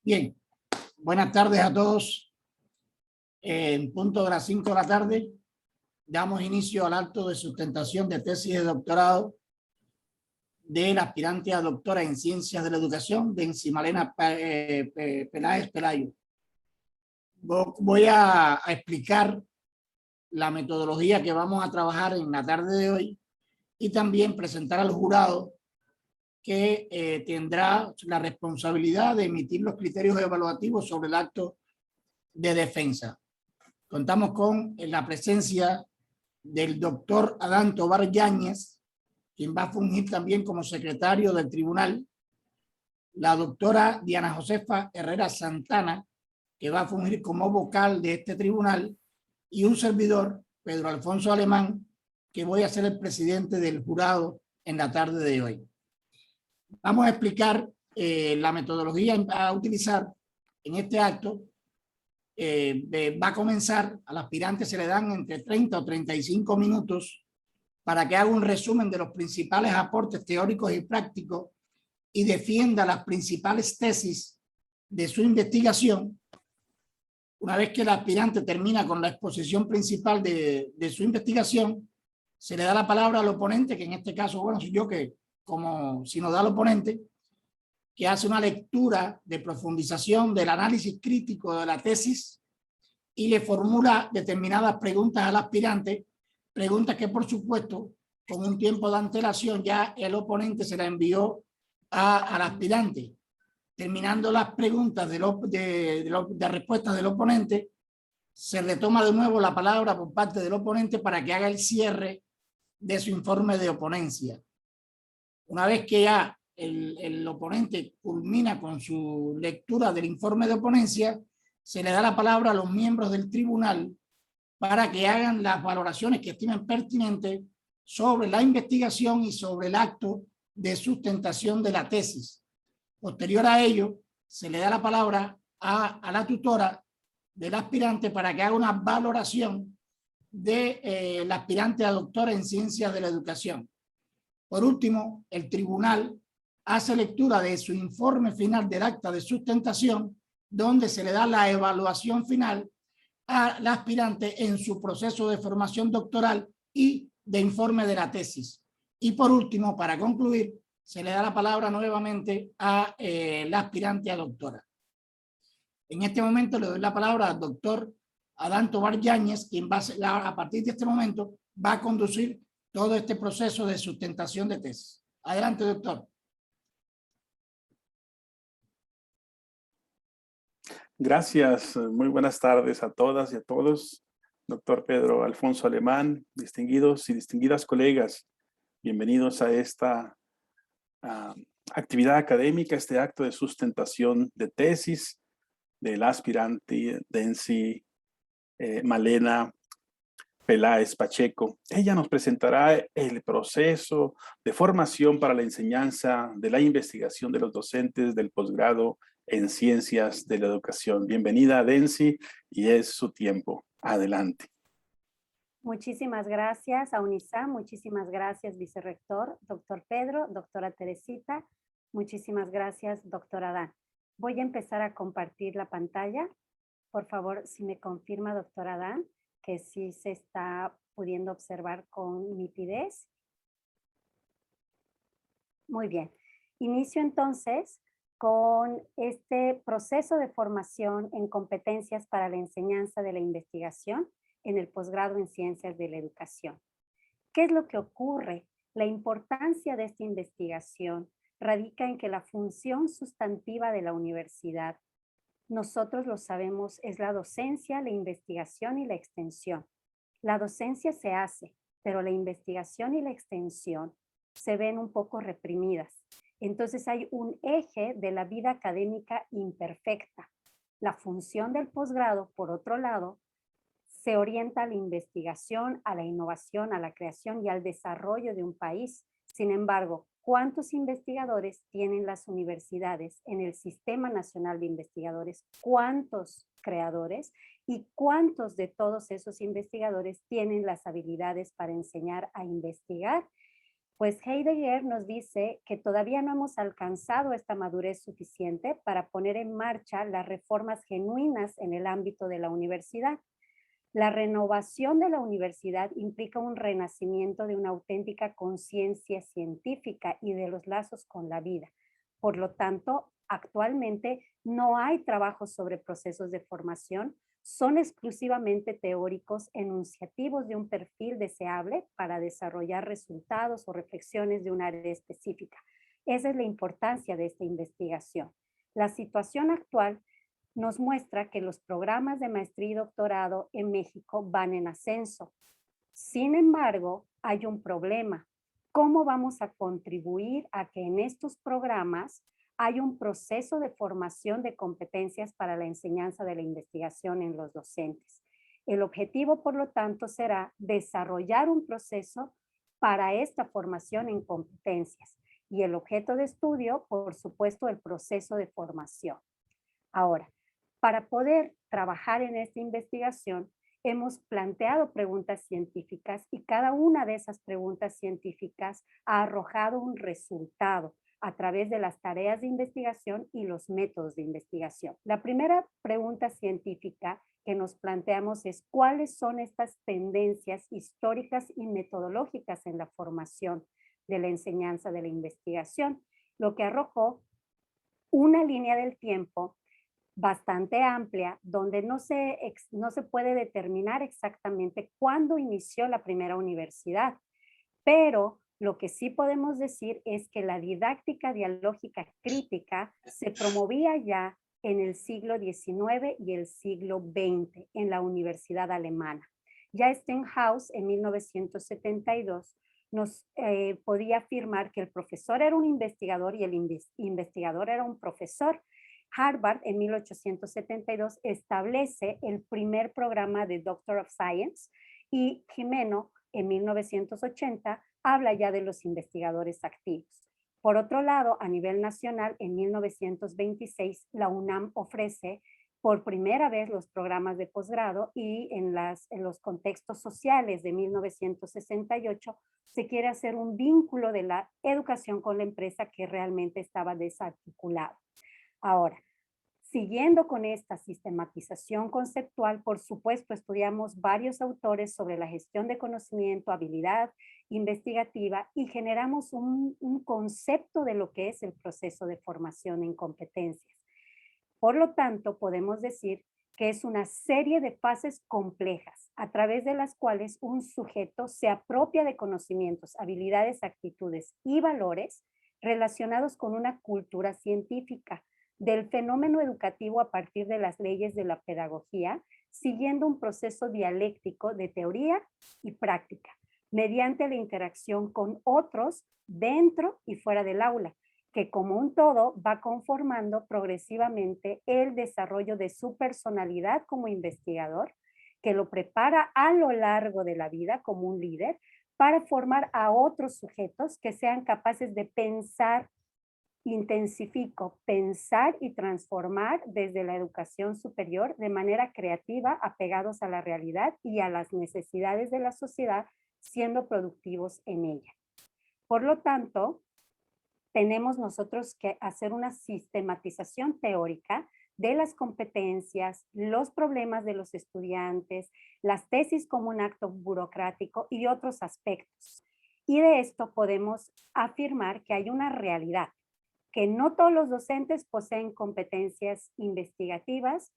Bien, buenas tardes a todos. En punto de las 5 de la tarde, damos inicio al acto de sustentación de tesis de doctorado del aspirante a doctora en Ciencias de la Educación, de Malena Peláez Pelayo. Voy a explicar la metodología que vamos a trabajar en la tarde de hoy y también presentar al jurado que tendrá la responsabilidad de emitir los criterios evaluativos sobre el acto de defensa. Contamos con la presencia del doctor Adán Tovar Yáñez, quien va a fungir también como secretario del tribunal, la doctora Diana Josefa Herrera Santana, que va a fungir como vocal de este tribunal, y un servidor, Pedro Alfonso Alemán, que voy a ser el presidente del jurado en la tarde de hoy. Vamos a explicar la metodología a utilizar en este acto. Va a comenzar, al aspirante se le dan entre 30 o 35 minutos para que haga un resumen de los principales aportes teóricos y prácticos y defienda las principales tesis de su investigación. Una vez que el aspirante termina con la exposición principal de su investigación, se le da la palabra al oponente, que en este caso, bueno, soy yo, que como sinodal oponente, que hace una lectura de profundización del análisis crítico de la tesis y le formula determinadas preguntas al aspirante, preguntas que por supuesto con un tiempo de antelación ya el oponente se la envió al aspirante. Terminando las preguntas de respuestas del oponente, se retoma de nuevo la palabra por parte del oponente para que haga el cierre de su informe de oponencia. Una vez que ya el oponente culmina con su lectura del informe de oponencia, se le da la palabra a los miembros del tribunal para que hagan las valoraciones que estimen pertinentes sobre la investigación y sobre el acto de sustentación de la tesis. Posterior a ello, se le da la palabra a la tutora del aspirante para que haga una valoración del aspirante a doctora en Ciencias de la Educación. Por último, el tribunal hace lectura de su informe final del acta de sustentación, donde se le da la evaluación final al aspirante en su proceso de formación doctoral y de informe de la tesis. Y por último, para concluir, se le da la palabra nuevamente a la aspirante a doctora. En este momento le doy la palabra al doctor Adán Tovar Yáñez, quien va a partir de este momento va a conducir todo este proceso de sustentación de tesis. Adelante, doctor. Gracias. Muy buenas tardes a todas y a todos. Doctor Pedro Alfonso Alemán, distinguidos y distinguidas colegas, bienvenidos a esta actividad académica, este acto de sustentación de tesis del aspirante Densi Malena Peláez Pacheco. Ella nos presentará el proceso de formación para la enseñanza de la investigación de los docentes del posgrado en Ciencias de la Educación. Bienvenida, Densi, y es su tiempo. Adelante. Muchísimas gracias a UNISAM, muchísimas gracias, vicerrector, doctor Pedro, doctora Teresita, muchísimas gracias, doctor Adán. Voy a empezar a compartir la pantalla. Por favor, si me confirma, doctor Adán, que sí se está pudiendo observar con nitidez. Muy bien. Inicio entonces con este proceso de formación en competencias para la enseñanza de la investigación en el posgrado en Ciencias de la Educación. ¿Qué es lo que ocurre? La importancia de esta investigación radica en que la función sustantiva de la universidad, nosotros lo sabemos, es la docencia, la investigación y la extensión. La docencia se hace, pero la investigación y la extensión se ven un poco reprimidas. Entonces hay un eje de la vida académica imperfecta. La función del posgrado, por otro lado, se orienta a la investigación, a la innovación, a la creación y al desarrollo de un país. Sin embargo, ¿cuántos investigadores tienen las universidades en el Sistema Nacional de Investigadores? ¿Cuántos creadores? ¿Y cuántos de todos esos investigadores tienen las habilidades para enseñar a investigar? Pues Heidegger nos dice que todavía no hemos alcanzado esta madurez suficiente para poner en marcha las reformas genuinas en el ámbito de la universidad. La renovación de la universidad implica un renacimiento de una auténtica conciencia científica y de los lazos con la vida. Por lo tanto, actualmente no hay trabajos sobre procesos de formación, son exclusivamente teóricos, enunciativos de un perfil deseable para desarrollar resultados o reflexiones de un área específica. Esa es la importancia de esta investigación. La situación actual nos muestra que los programas de maestría y doctorado en México van en ascenso. Sin embargo, hay un problema. ¿Cómo vamos a contribuir a que en estos programas hay un proceso de formación de competencias para la enseñanza de la investigación en los docentes? El objetivo, por lo tanto, será desarrollar un proceso para esta formación en competencias. Y el objeto de estudio, por supuesto, el proceso de formación. Ahora, para poder trabajar en esta investigación, hemos planteado preguntas científicas y cada una de esas preguntas científicas ha arrojado un resultado a través de las tareas de investigación y los métodos de investigación. La primera pregunta científica que nos planteamos es cuáles son estas tendencias históricas y metodológicas en la formación de la enseñanza de la investigación, lo que arrojó una línea del tiempo bastante amplia, donde no se puede determinar exactamente cuándo inició la primera universidad, pero lo que sí podemos decir es que la didáctica dialógica crítica se promovía ya en el siglo XIX y el siglo XX en la Universidad Alemana. Ya Stenhouse en 1972 nos podía afirmar que el profesor era un investigador y el investigador era un profesor. Harvard en 1872 establece el primer programa de Doctor of Science y Gimeno en 1980 habla ya de los investigadores activos. Por otro lado, a nivel nacional, en 1926, la UNAM ofrece por primera vez los programas de posgrado y en los contextos sociales de 1968 se quiere hacer un vínculo de la educación con la empresa que realmente estaba desarticulado. Ahora, siguiendo con esta sistematización conceptual, por supuesto, estudiamos varios autores sobre la gestión de conocimiento, habilidad investigativa y generamos un concepto de lo que es el proceso de formación en competencias. Por lo tanto, podemos decir que es una serie de fases complejas a través de las cuales un sujeto se apropia de conocimientos, habilidades, actitudes y valores relacionados con una cultura científica, del fenómeno educativo a partir de las leyes de la pedagogía, siguiendo un proceso dialéctico de teoría y práctica, mediante la interacción con otros dentro y fuera del aula, que como un todo va conformando progresivamente el desarrollo de su personalidad como investigador, que lo prepara a lo largo de la vida como un líder para formar a otros sujetos que sean capaces de pensar, pensar y transformar desde la educación superior de manera creativa, apegados a la realidad y a las necesidades de la sociedad, siendo productivos en ella. Por lo tanto, tenemos nosotros que hacer una sistematización teórica de las competencias, los problemas de los estudiantes, las tesis como un acto burocrático y otros aspectos. Y de esto podemos afirmar que hay una realidad, que no todos los docentes poseen competencias investigativas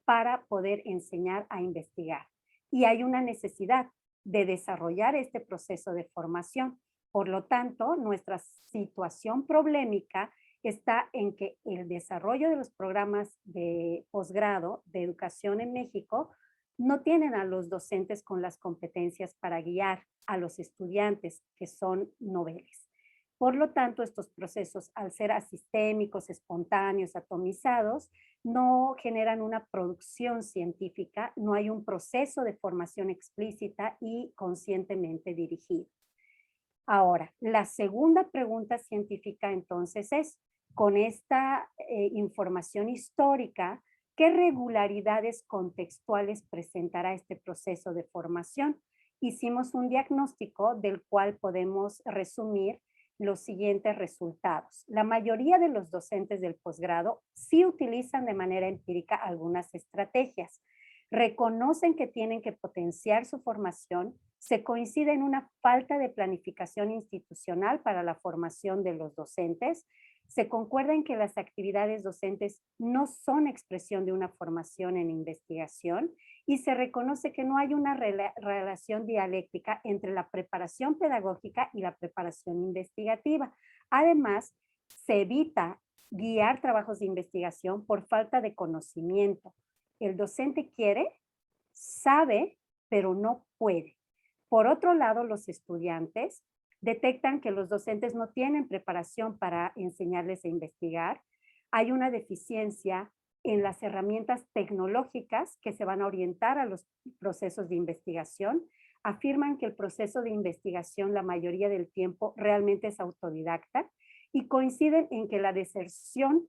para poder enseñar a investigar. Y hay una necesidad de desarrollar este proceso de formación. Por lo tanto, nuestra situación problemática está en que el desarrollo de los programas de posgrado de educación en México no tienen a los docentes con las competencias para guiar a los estudiantes que son noveles. Por lo tanto, estos procesos, al ser asistémicos, espontáneos, atomizados, no generan una producción científica, no hay un proceso de formación explícita y conscientemente dirigido. Ahora, la segunda pregunta científica entonces es, con esta información histórica, ¿qué regularidades contextuales presentará este proceso de formación? hicimos un diagnóstico del cual podemos resumir los siguientes resultados. La mayoría de los docentes del posgrado sí utilizan de manera empírica algunas estrategias. Reconocen que tienen que potenciar su formación, se coincide en una falta de planificación institucional para la formación de los docentes, se concuerda en que las actividades docentes no son expresión de una formación en investigación y se reconoce que no hay una relación dialéctica entre la preparación pedagógica y la preparación investigativa. Además, se evita guiar trabajos de investigación por falta de conocimiento. El docente quiere, sabe, pero no puede. Por otro lado, los estudiantes detectan que los docentes no tienen preparación para enseñarles a investigar. Hay una deficiencia en las herramientas tecnológicas que se van a orientar a los procesos de investigación. Afirman que el proceso de investigación la mayoría del tiempo realmente es autodidacta y coinciden en que la deserción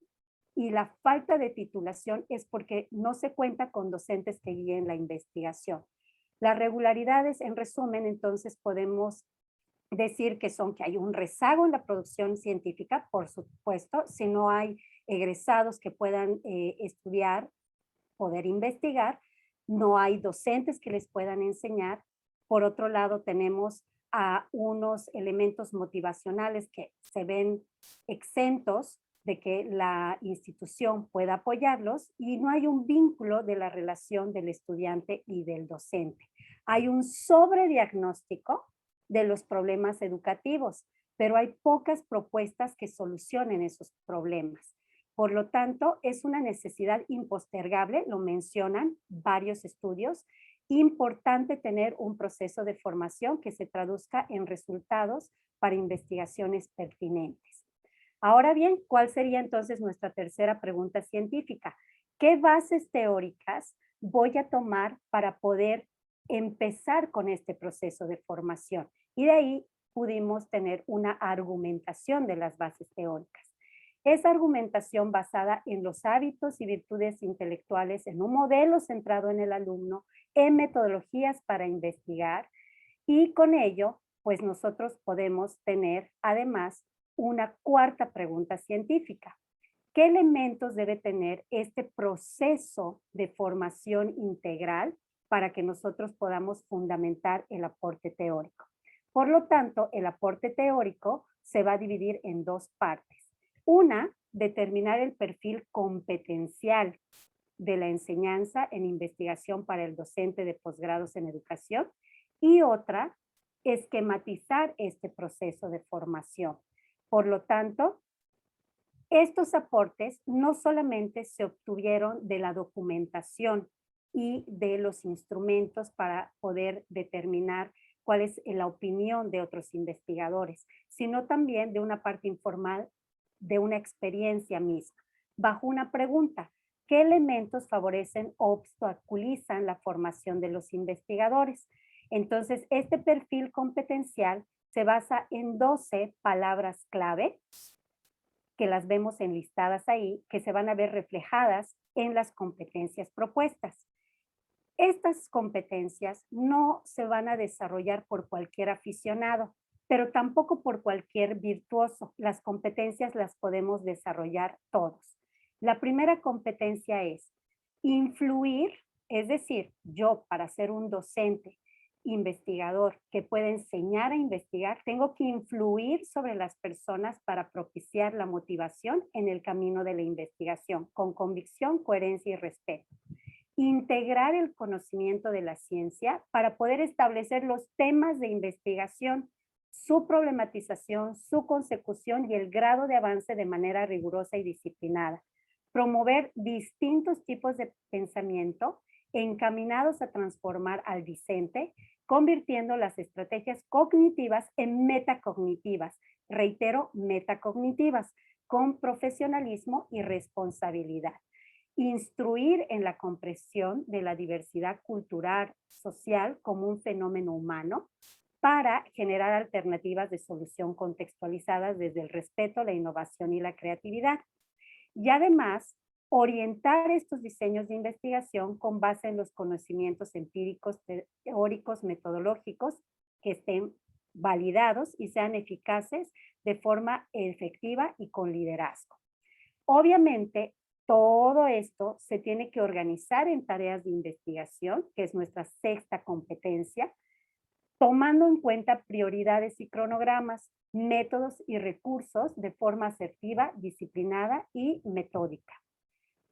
y la falta de titulación es porque no se cuenta con docentes que guíen la investigación. Las regularidades, en resumen, entonces podemos decir que son que hay un rezago en la producción científica, por supuesto, si no hay egresados que puedan estudiar, poder investigar, no hay docentes que les puedan enseñar. Por otro lado, tenemos a unos elementos motivacionales que se ven exentos de que la institución pueda apoyarlos y no hay un vínculo de la relación del estudiante y del docente. Hay un sobrediagnóstico de los problemas educativos, pero hay pocas propuestas que solucionen esos problemas. Por lo tanto, es una necesidad impostergable, lo mencionan varios estudios, importante tener un proceso de formación que se traduzca en resultados para investigaciones pertinentes. Ahora bien, ¿cuál sería entonces nuestra tercera pregunta científica? ¿Qué bases teóricas voy a tomar para poder empezar con este proceso de formación? Y de ahí pudimos tener una argumentación de las bases teóricas. Esa argumentación basada en los hábitos y virtudes intelectuales, en un modelo centrado en el alumno, en metodologías para investigar, y con ello, pues nosotros podemos tener además una cuarta pregunta científica. ¿Qué elementos debe tener este proceso de formación integral para que nosotros podamos fundamentar el aporte teórico? Por lo tanto, el aporte teórico se va a dividir en dos partes. Una, determinar el perfil competencial de la enseñanza en investigación para el docente de posgrados en educación, y otra, esquematizar este proceso de formación. Por lo tanto, estos aportes no solamente se obtuvieron de la documentación y de los instrumentos para poder determinar cuál es la opinión de otros investigadores, sino también de una parte informal de una experiencia misma, bajo una pregunta: ¿qué elementos favorecen o obstaculizan la formación de los investigadores? Entonces, este perfil competencial se basa en 12 palabras clave, que las vemos enlistadas ahí, que se van a ver reflejadas en las competencias propuestas. Estas competencias no se van a desarrollar por cualquier aficionado, pero tampoco por cualquier virtuoso. Las competencias las podemos desarrollar todos. La primera competencia es influir, es decir, yo para ser un docente investigador que pueda enseñar a investigar, tengo que influir sobre las personas para propiciar la motivación en el camino de la investigación, con convicción, coherencia y respeto. Integrar el conocimiento de la ciencia para poder establecer los temas de investigación, su problematización, su consecución y el grado de avance de manera rigurosa y disciplinada. Promover distintos tipos de pensamiento encaminados a transformar al discente, convirtiendo las estrategias cognitivas en metacognitivas. Reitero, metacognitivas, con profesionalismo y responsabilidad. Instruir en la comprensión de la diversidad cultural, social como un fenómeno humano para generar alternativas de solución contextualizadas desde el respeto, la innovación y la creatividad. Y además, Orientar estos diseños de investigación con base en los conocimientos empíricos, teóricos, metodológicos que estén validados y sean eficaces de forma efectiva y con liderazgo. Obviamente, todo esto se tiene que organizar en tareas de investigación, que es nuestra sexta competencia, tomando en cuenta prioridades y cronogramas, métodos y recursos de forma asertiva, disciplinada y metódica.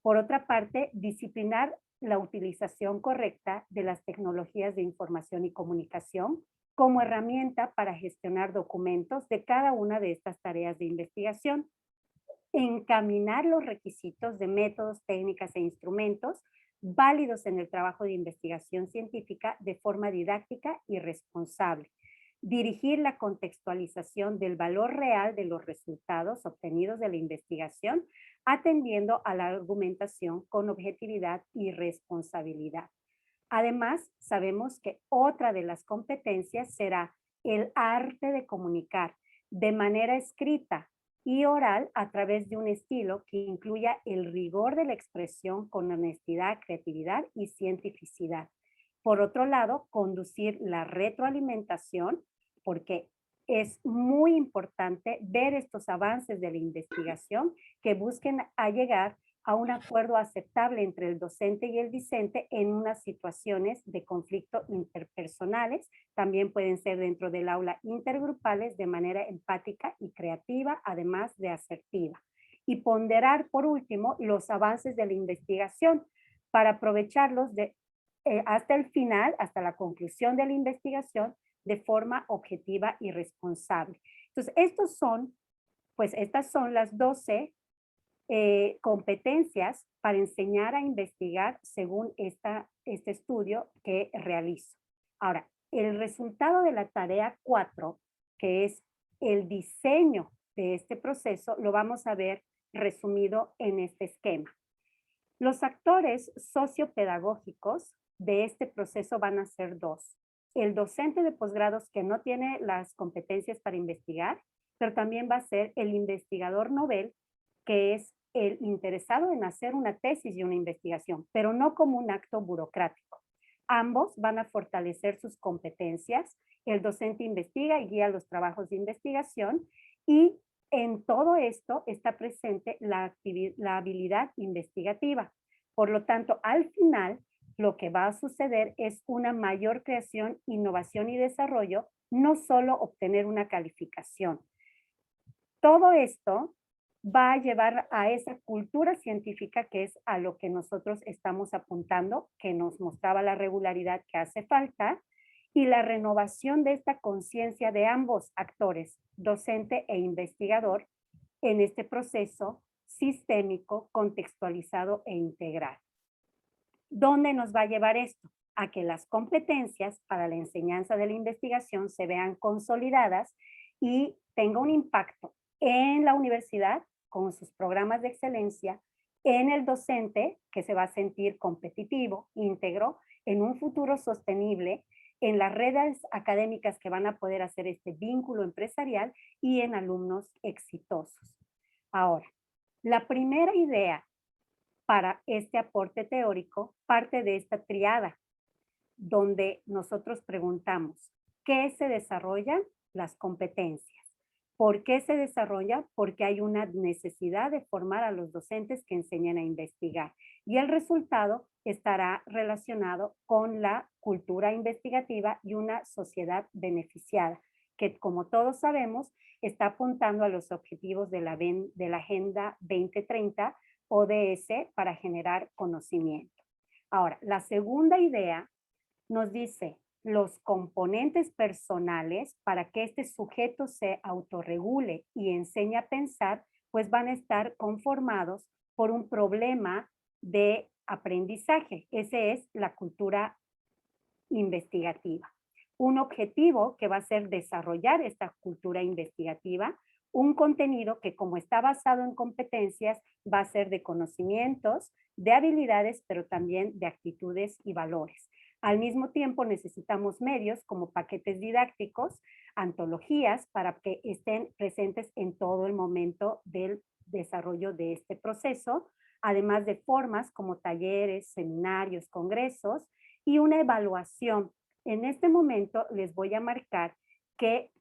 Por otra parte, disciplinar la utilización correcta de las tecnologías de información y comunicación como herramienta para gestionar documentos de cada una de estas tareas de investigación. Encaminar los requisitos de métodos, técnicas e instrumentos válidos en el trabajo de investigación científica de forma didáctica y responsable. Dirigir la contextualización del valor real de los resultados obtenidos de la investigación, atendiendo a la argumentación con objetividad y responsabilidad. Además, sabemos que otra de las competencias será el arte de comunicar de manera escrita y oral a través de un estilo que incluya el rigor de la expresión con honestidad, creatividad y cientificidad. Por otro lado, conducir la retroalimentación, porque es muy importante ver estos avances de la investigación que busquen a llegar a un acuerdo aceptable entre el docente y el discente en unas situaciones de conflicto interpersonales. También pueden ser dentro del aula intergrupales de manera empática y creativa, además de asertiva. Y ponderar, por último, los avances de la investigación para aprovecharlos hasta el final, hasta la conclusión de la investigación, de forma objetiva y responsable. Entonces, estas son las 12 competencias para enseñar a investigar según este estudio que realizo. Ahora, el resultado de la tarea 4, que es el diseño de este proceso, lo vamos a ver resumido en este esquema. Los actores sociopedagógicos de este proceso van a ser dos. El docente de posgrados que no tiene las competencias para investigar, pero también va a ser el investigador novel, que es el interesado en hacer una tesis y una investigación, pero no como un acto burocrático. Ambos van a fortalecer sus competencias. El docente investiga y guía los trabajos de investigación y en todo esto está presente la habilidad investigativa. Por lo tanto, al final, lo que va a suceder es una mayor creación, innovación y desarrollo, no solo obtener una calificación. Todo esto va a llevar a esa cultura científica que es a lo que nosotros estamos apuntando, que nos mostraba la regularidad que hace falta, y la renovación de esta conciencia de ambos actores, docente e investigador, en este proceso sistémico, contextualizado e integral. ¿Dónde nos va a llevar esto? A que las competencias para la enseñanza de la investigación se vean consolidadas y tenga un impacto en la universidad con sus programas de excelencia, en el docente que se va a sentir competitivo, íntegro, en un futuro sostenible, en las redes académicas que van a poder hacer este vínculo empresarial y en alumnos exitosos. Ahora, la primera idea para este aporte teórico parte de esta triada, donde nosotros preguntamos, ¿qué se desarrollan? Las competencias. ¿Por qué se desarrolla? Porque hay una necesidad de formar a los docentes que enseñan a investigar. Y el resultado estará relacionado con la cultura investigativa y una sociedad beneficiada, que como todos sabemos, está apuntando a los objetivos de la Agenda 2030 ODS para generar conocimiento. Ahora, la segunda idea nos dice los componentes personales para que este sujeto se autorregule y enseñe a pensar, pues van a estar conformados por un problema de aprendizaje. Ese es la cultura investigativa. Un objetivo que va a ser desarrollar esta cultura investigativa, un contenido que como está basado en competencias va a ser de conocimientos, de habilidades, pero también de actitudes y valores. Al mismo tiempo necesitamos medios como paquetes didácticos, antologías para que estén presentes en todo el momento del desarrollo de este proceso, además de formas como talleres, seminarios, congresos y una evaluación. En este momento les voy a marcar que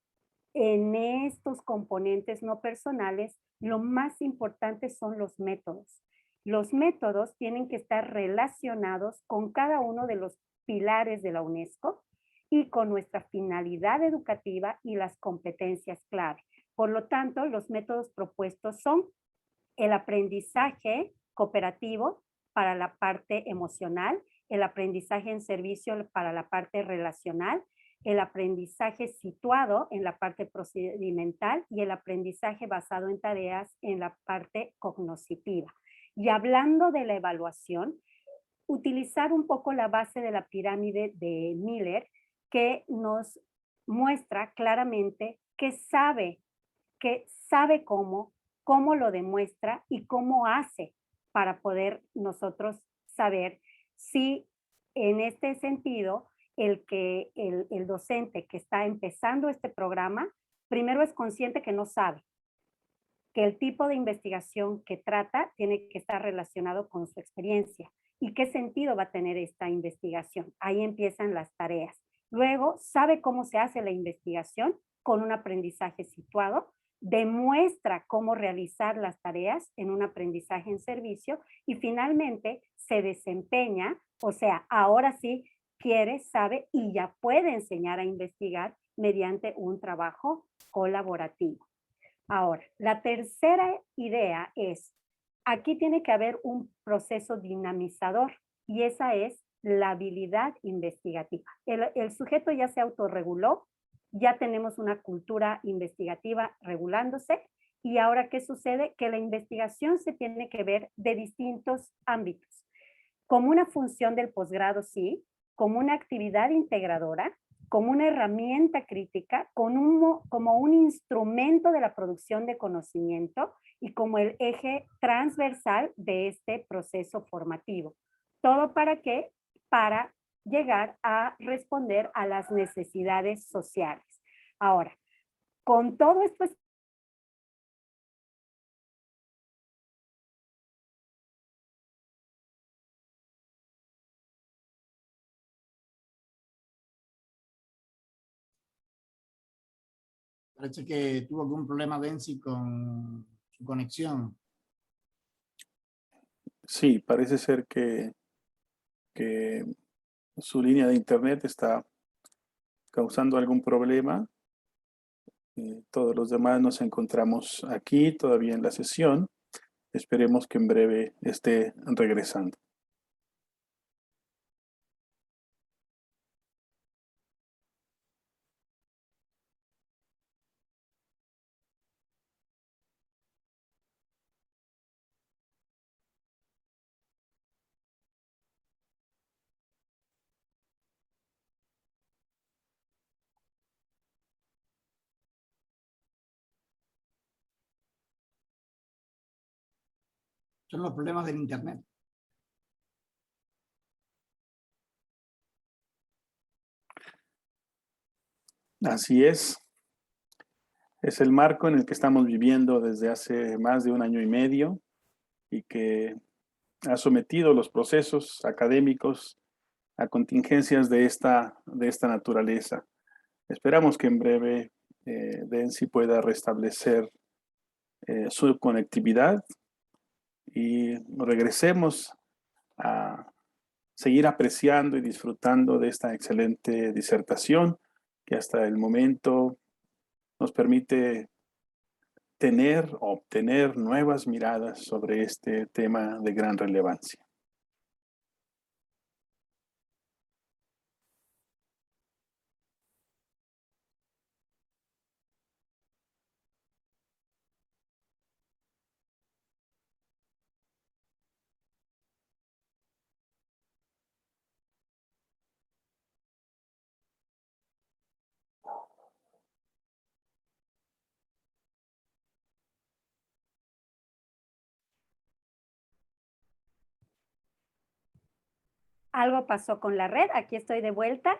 en estos componentes no personales, lo más importante son los métodos. Los métodos tienen que estar relacionados con cada uno de los pilares de la UNESCO y con nuestra finalidad educativa y las competencias clave. Por lo tanto, los métodos propuestos son el aprendizaje cooperativo para la parte emocional, el aprendizaje en servicio para la parte relacional, el aprendizaje situado en la parte procedimental y el aprendizaje basado en tareas en la parte cognoscitiva. Y hablando de la evaluación, utilizar un poco la base de la pirámide de Miller, que nos muestra claramente que sabe cómo lo demuestra y cómo hace para poder nosotros saber si en este sentido el docente que está empezando este programa, primero es consciente que no sabe, que el tipo de investigación que trata tiene que estar relacionado con su experiencia y qué sentido va a tener esta investigación. Ahí empiezan las tareas. Luego, sabe cómo se hace la investigación con un aprendizaje situado, demuestra cómo realizar las tareas en un aprendizaje en servicio y finalmente se desempeña, o sea, ahora sí quiere, sabe y ya puede enseñar a investigar mediante un trabajo colaborativo. Ahora, la tercera idea es, aquí tiene que haber un proceso dinamizador y esa es la habilidad investigativa. El sujeto ya se autorreguló, ya tenemos una cultura investigativa regulándose y ahora, ¿qué sucede? Que la investigación se tiene que ver de distintos ámbitos. Como una función del posgrado, sí, como una actividad integradora, como una herramienta crítica, como un instrumento de la producción de conocimiento y como el eje transversal de este proceso formativo. ¿Todo para qué? Para llegar a responder a las necesidades sociales. Ahora, con todo esto Parece que tuvo algún problema Densi con su conexión. Sí, parece ser que su línea de internet está causando algún problema. Todos los demás nos encontramos aquí todavía en la sesión. Esperemos que en breve esté regresando. Son los problemas del internet. Así es el marco en el que estamos viviendo desde hace más de un año y medio y que ha sometido los procesos académicos a contingencias de esta naturaleza. Esperamos que en breve Densi pueda restablecer su conectividad y regresemos a seguir apreciando y disfrutando de esta excelente disertación que hasta el momento nos permite obtener nuevas miradas sobre este tema de gran relevancia. algo pasó con la red, aquí estoy de vuelta.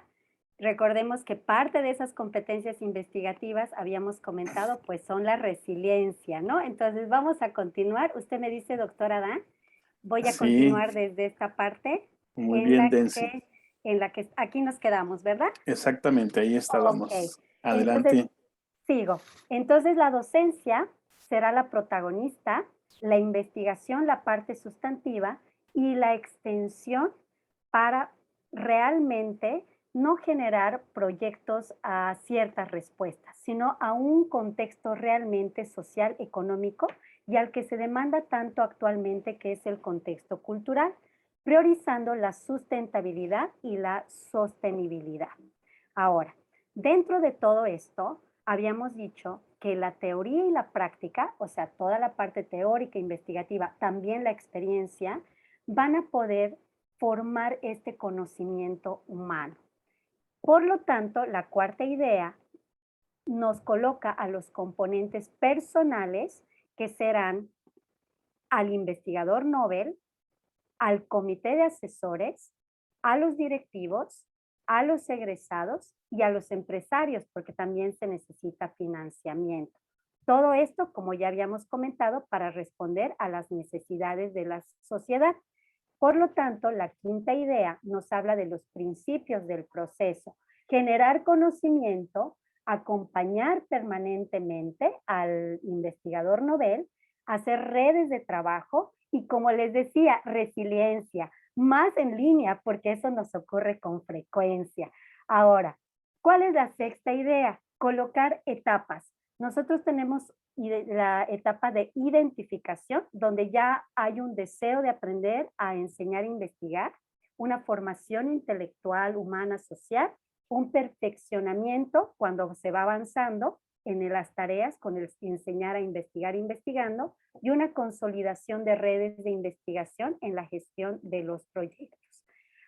Recordemos que parte de esas competencias investigativas, habíamos comentado, pues son la resiliencia, ¿no? Entonces vamos a continuar. Usted me dice, doctora Adán, voy a Sí, continuar desde esta parte muy en bien, la Densi. que aquí nos quedamos, ¿verdad? Exactamente, ahí Ok, estábamos. entonces Adelante. sigo. Entonces la docencia será la protagonista, la investigación la parte sustantiva y la extensión para realmente no generar proyectos a ciertas respuestas, sino a un contexto realmente social, económico y al que se demanda tanto actualmente, que es el contexto cultural, priorizando la sustentabilidad y la sostenibilidad. Ahora, dentro de todo esto, habíamos dicho que la teoría y la práctica, o sea, toda la parte teórica, investigativa, también la experiencia, van a poder formar este conocimiento humano. Por lo tanto, la cuarta idea nos coloca a los componentes personales, que serán al investigador Nobel, al comité de asesores, a los directivos, a los egresados y a los empresarios, porque también se necesita financiamiento. Todo esto, como ya habíamos comentado, para responder a las necesidades de la sociedad. Por lo tanto, la quinta idea nos habla de los principios del proceso: generar conocimiento, acompañar permanentemente al investigador Nobel, hacer redes de trabajo y, como les decía, resiliencia, más en línea, porque eso nos ocurre con frecuencia. Ahora, ¿cuál es la sexta idea? Colocar etapas. Nosotros tenemos la etapa de identificación, donde ya hay un deseo de aprender a enseñar e investigar, una formación intelectual, humana, social, un perfeccionamiento cuando se va avanzando en las tareas con el enseñar a investigar investigando, y una consolidación de redes de investigación en la gestión de los proyectos.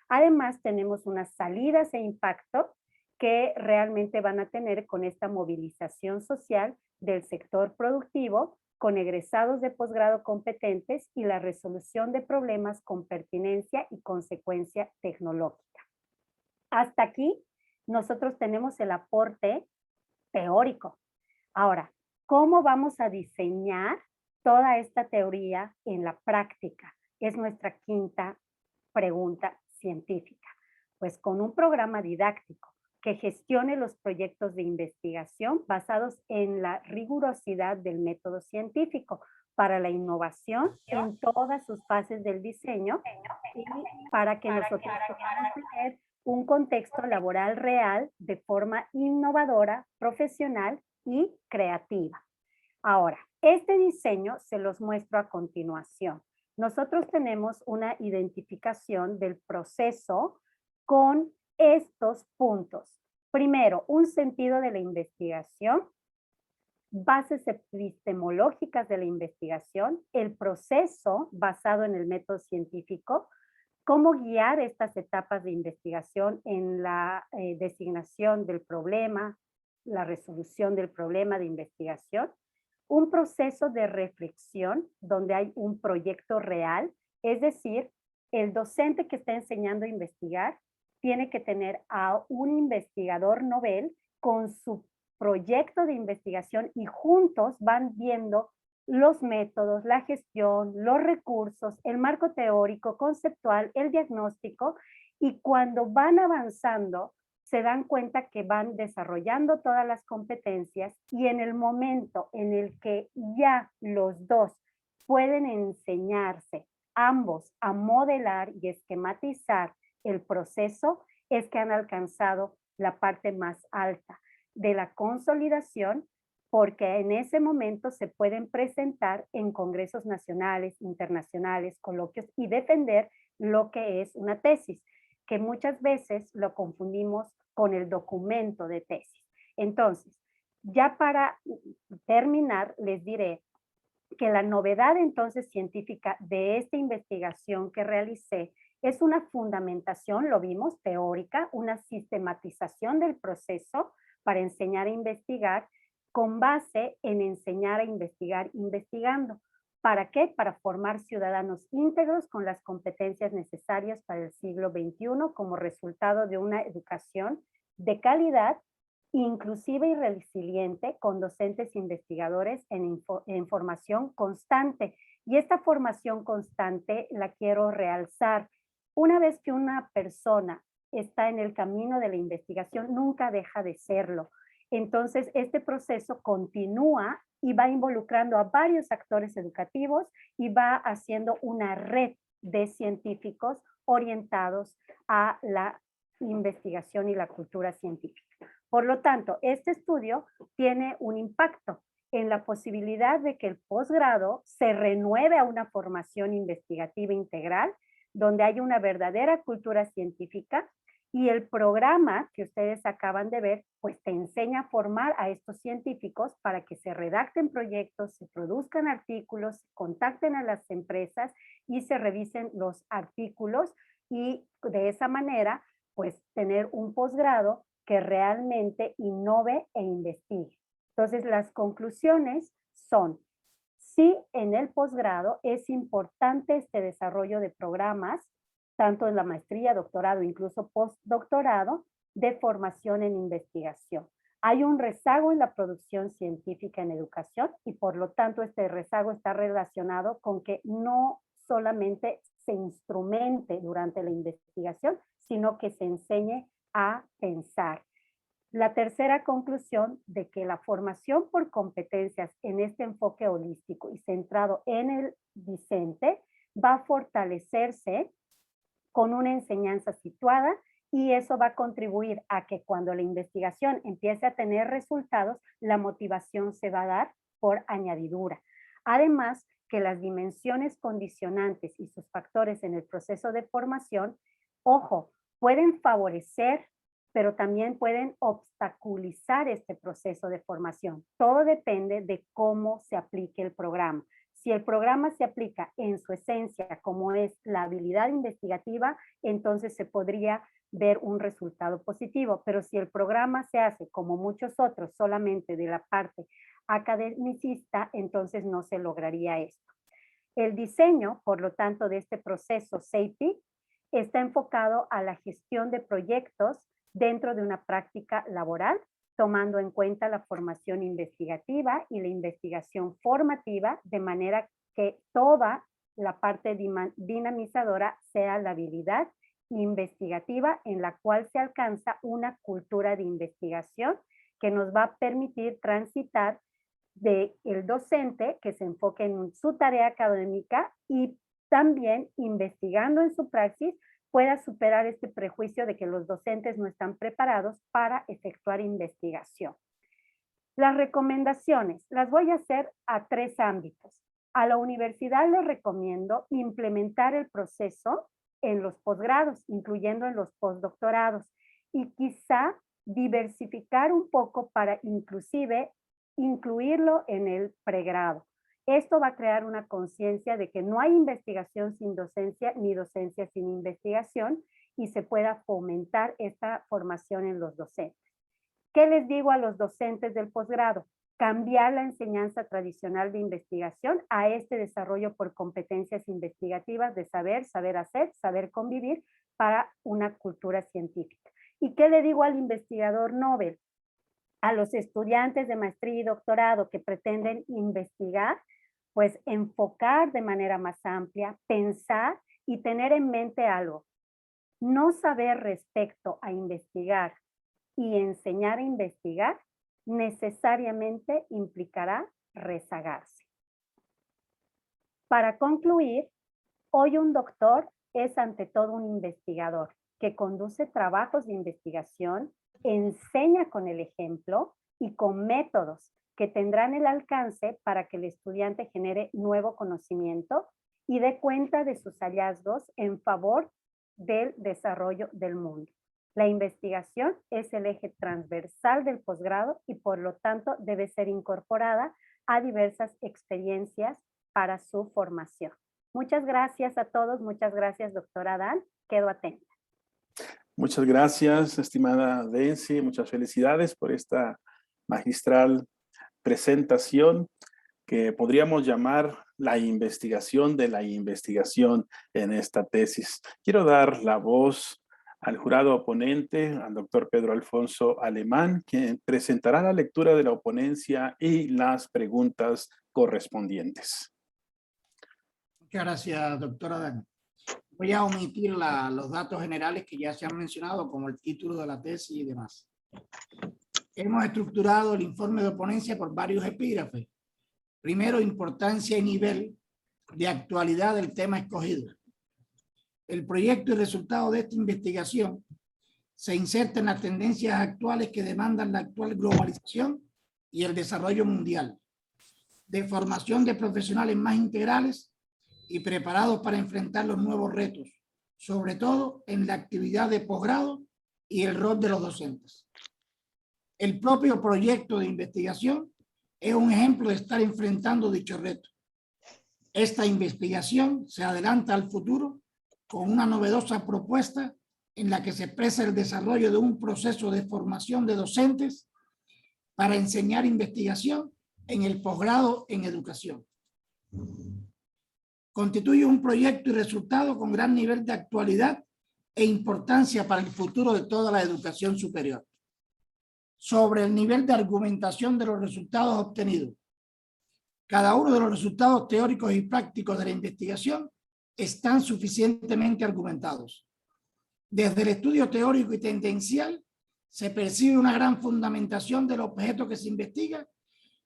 Además, tenemos unas salidas e impacto que realmente van a tener con esta movilización social del sector productivo, con egresados de posgrado competentes y la resolución de problemas con pertinencia y consecuencia tecnológica. Hasta aquí nosotros tenemos el aporte teórico. Ahora, ¿cómo vamos a diseñar toda esta teoría en la práctica? Es nuestra quinta pregunta científica. Pues con un programa didáctico que gestione los proyectos de investigación basados en la rigurosidad del método científico para la innovación en todas sus fases del diseño, y para que nosotros podamos tener un contexto laboral real de forma innovadora, profesional y creativa. Ahora, este diseño se los muestro a continuación. Nosotros tenemos una identificación del proceso con estos puntos. Primero, un sentido de la investigación, bases epistemológicas de la investigación, el proceso basado en el método científico, cómo guiar estas etapas de investigación en la designación del problema, la resolución del problema de investigación, un proceso de reflexión donde hay un proyecto real, es decir, el docente que está enseñando a investigar tiene que tener a un investigador Nobel con su proyecto de investigación y juntos van viendo los métodos, la gestión, los recursos, el marco teórico, conceptual, el diagnóstico, y cuando van avanzando se dan cuenta que van desarrollando todas las competencias, y en el momento en el que ya los dos pueden enseñarse ambos a modelar y esquematizar el proceso, es que han alcanzado la parte más alta de la consolidación, porque en ese momento se pueden presentar en congresos nacionales, internacionales, coloquios y defender lo que es una tesis, que muchas veces lo confundimos con el documento de tesis. Entonces, ya para terminar, les diré que la novedad entonces científica de esta investigación que realicé es una fundamentación, lo vimos, teórica, una sistematización del proceso para enseñar a investigar con base en enseñar a investigar investigando. ¿Para qué? Para formar ciudadanos íntegros con las competencias necesarias para el siglo XXI como resultado de una educación de calidad, inclusiva y resiliente, con docentes investigadores en formación constante. Y esta formación constante la quiero realzar. Una vez que una persona está en el camino de la investigación, nunca deja de serlo. Entonces, este proceso continúa y va involucrando a varios actores educativos y va haciendo una red de científicos orientados a la investigación y la cultura científica. Por lo tanto, este estudio tiene un impacto en la posibilidad de que el posgrado se renueve a una formación investigativa integral, donde hay una verdadera cultura científica, y el programa que ustedes acaban de ver, pues te enseña a formar a estos científicos para que se redacten proyectos, se produzcan artículos, contacten a las empresas y se revisen los artículos, y de esa manera, pues tener un posgrado que realmente innove e investigue. Entonces, las conclusiones son: sí, en el posgrado es importante este desarrollo de programas, tanto en la maestría, doctorado, incluso postdoctorado, de formación en investigación. Hay un rezago en la producción científica en educación y por lo tanto este rezago está relacionado con que no solamente se instrumente durante la investigación, sino que se enseñe a pensar. La tercera conclusión de que la formación por competencias en este enfoque holístico y centrado en el discente va a fortalecerse con una enseñanza situada, y eso va a contribuir a que cuando la investigación empiece a tener resultados, la motivación se va a dar por añadidura. Además, que las dimensiones condicionantes y sus factores en el proceso de formación, ojo, pueden favorecer, pero también pueden obstaculizar este proceso de formación. Todo depende de cómo se aplique el programa. Si el programa se aplica en su esencia, como es la habilidad investigativa, entonces se podría ver un resultado positivo. Pero si el programa se hace, como muchos otros, solamente de la parte academicista, entonces no se lograría esto. El diseño, por lo tanto, de este proceso CEIPI está enfocado a la gestión de proyectos dentro de una práctica laboral, tomando en cuenta la formación investigativa y la investigación formativa, de manera que toda la parte dinamizadora sea la habilidad investigativa, en la cual se alcanza una cultura de investigación que nos va a permitir transitar del docente que se enfoque en su tarea académica y también investigando en su praxis pueda superar este prejuicio de que los docentes no están preparados para efectuar investigación. Las recomendaciones las voy a hacer a 3 ámbitos. A la universidad les recomiendo implementar el proceso en los posgrados, incluyendo en los postdoctorados, y quizá diversificar un poco para inclusive incluirlo en el pregrado. Esto va a crear una conciencia de que no hay investigación sin docencia ni docencia sin investigación, y se pueda fomentar esta formación en los docentes. ¿Qué les digo a los docentes del posgrado? Cambiar la enseñanza tradicional de investigación a este desarrollo por competencias investigativas de saber, saber hacer, saber convivir para una cultura científica. ¿Y qué le digo al investigador Nobel? A los estudiantes de maestría y doctorado que pretenden investigar, pues enfocar de manera más amplia, pensar y tener en mente algo. No saber respecto a investigar y enseñar a investigar necesariamente implicará rezagarse. Para concluir, hoy un doctor es ante todo un investigador que conduce trabajos de investigación, enseña con el ejemplo y con métodos que tendrán el alcance para que el estudiante genere nuevo conocimiento y dé cuenta de sus hallazgos en favor del desarrollo del mundo. La investigación es el eje transversal del posgrado y por lo tanto debe ser incorporada a diversas experiencias para su formación. Muchas gracias a todos, muchas gracias, doctora Dan, quedo atenta. Muchas gracias, estimada Densi, muchas felicidades por esta magistral presentación que podríamos llamar la investigación de la investigación en esta tesis. Quiero dar la voz al jurado oponente, al doctor Pedro Alfonso Alemán, quien presentará la lectura de la oponencia y las preguntas correspondientes. Muchas gracias, doctora Dan. Voy a omitir los datos generales que ya se han mencionado, como el título de la tesis y demás. Hemos estructurado el informe de oponencia por varios epígrafes. Primero, importancia y nivel de actualidad del tema escogido. El proyecto y resultado de esta investigación se inserta en las tendencias actuales que demandan la actual globalización y el desarrollo mundial, de formación de profesionales más integrales y preparados para enfrentar los nuevos retos, sobre todo en la actividad de posgrado y el rol de los docentes. El propio proyecto de investigación es un ejemplo de estar enfrentando dicho reto. Esta investigación se adelanta al futuro con una novedosa propuesta en la que se expresa el desarrollo de un proceso de formación de docentes para enseñar investigación en el posgrado en educación. Constituye un proyecto y resultado con gran nivel de actualidad e importancia para el futuro de toda la educación superior. Sobre el nivel de argumentación de los resultados obtenidos. Cada uno de los resultados teóricos y prácticos de la investigación están suficientemente argumentados. Desde el estudio teórico y tendencial se percibe una gran fundamentación del objeto que se investiga,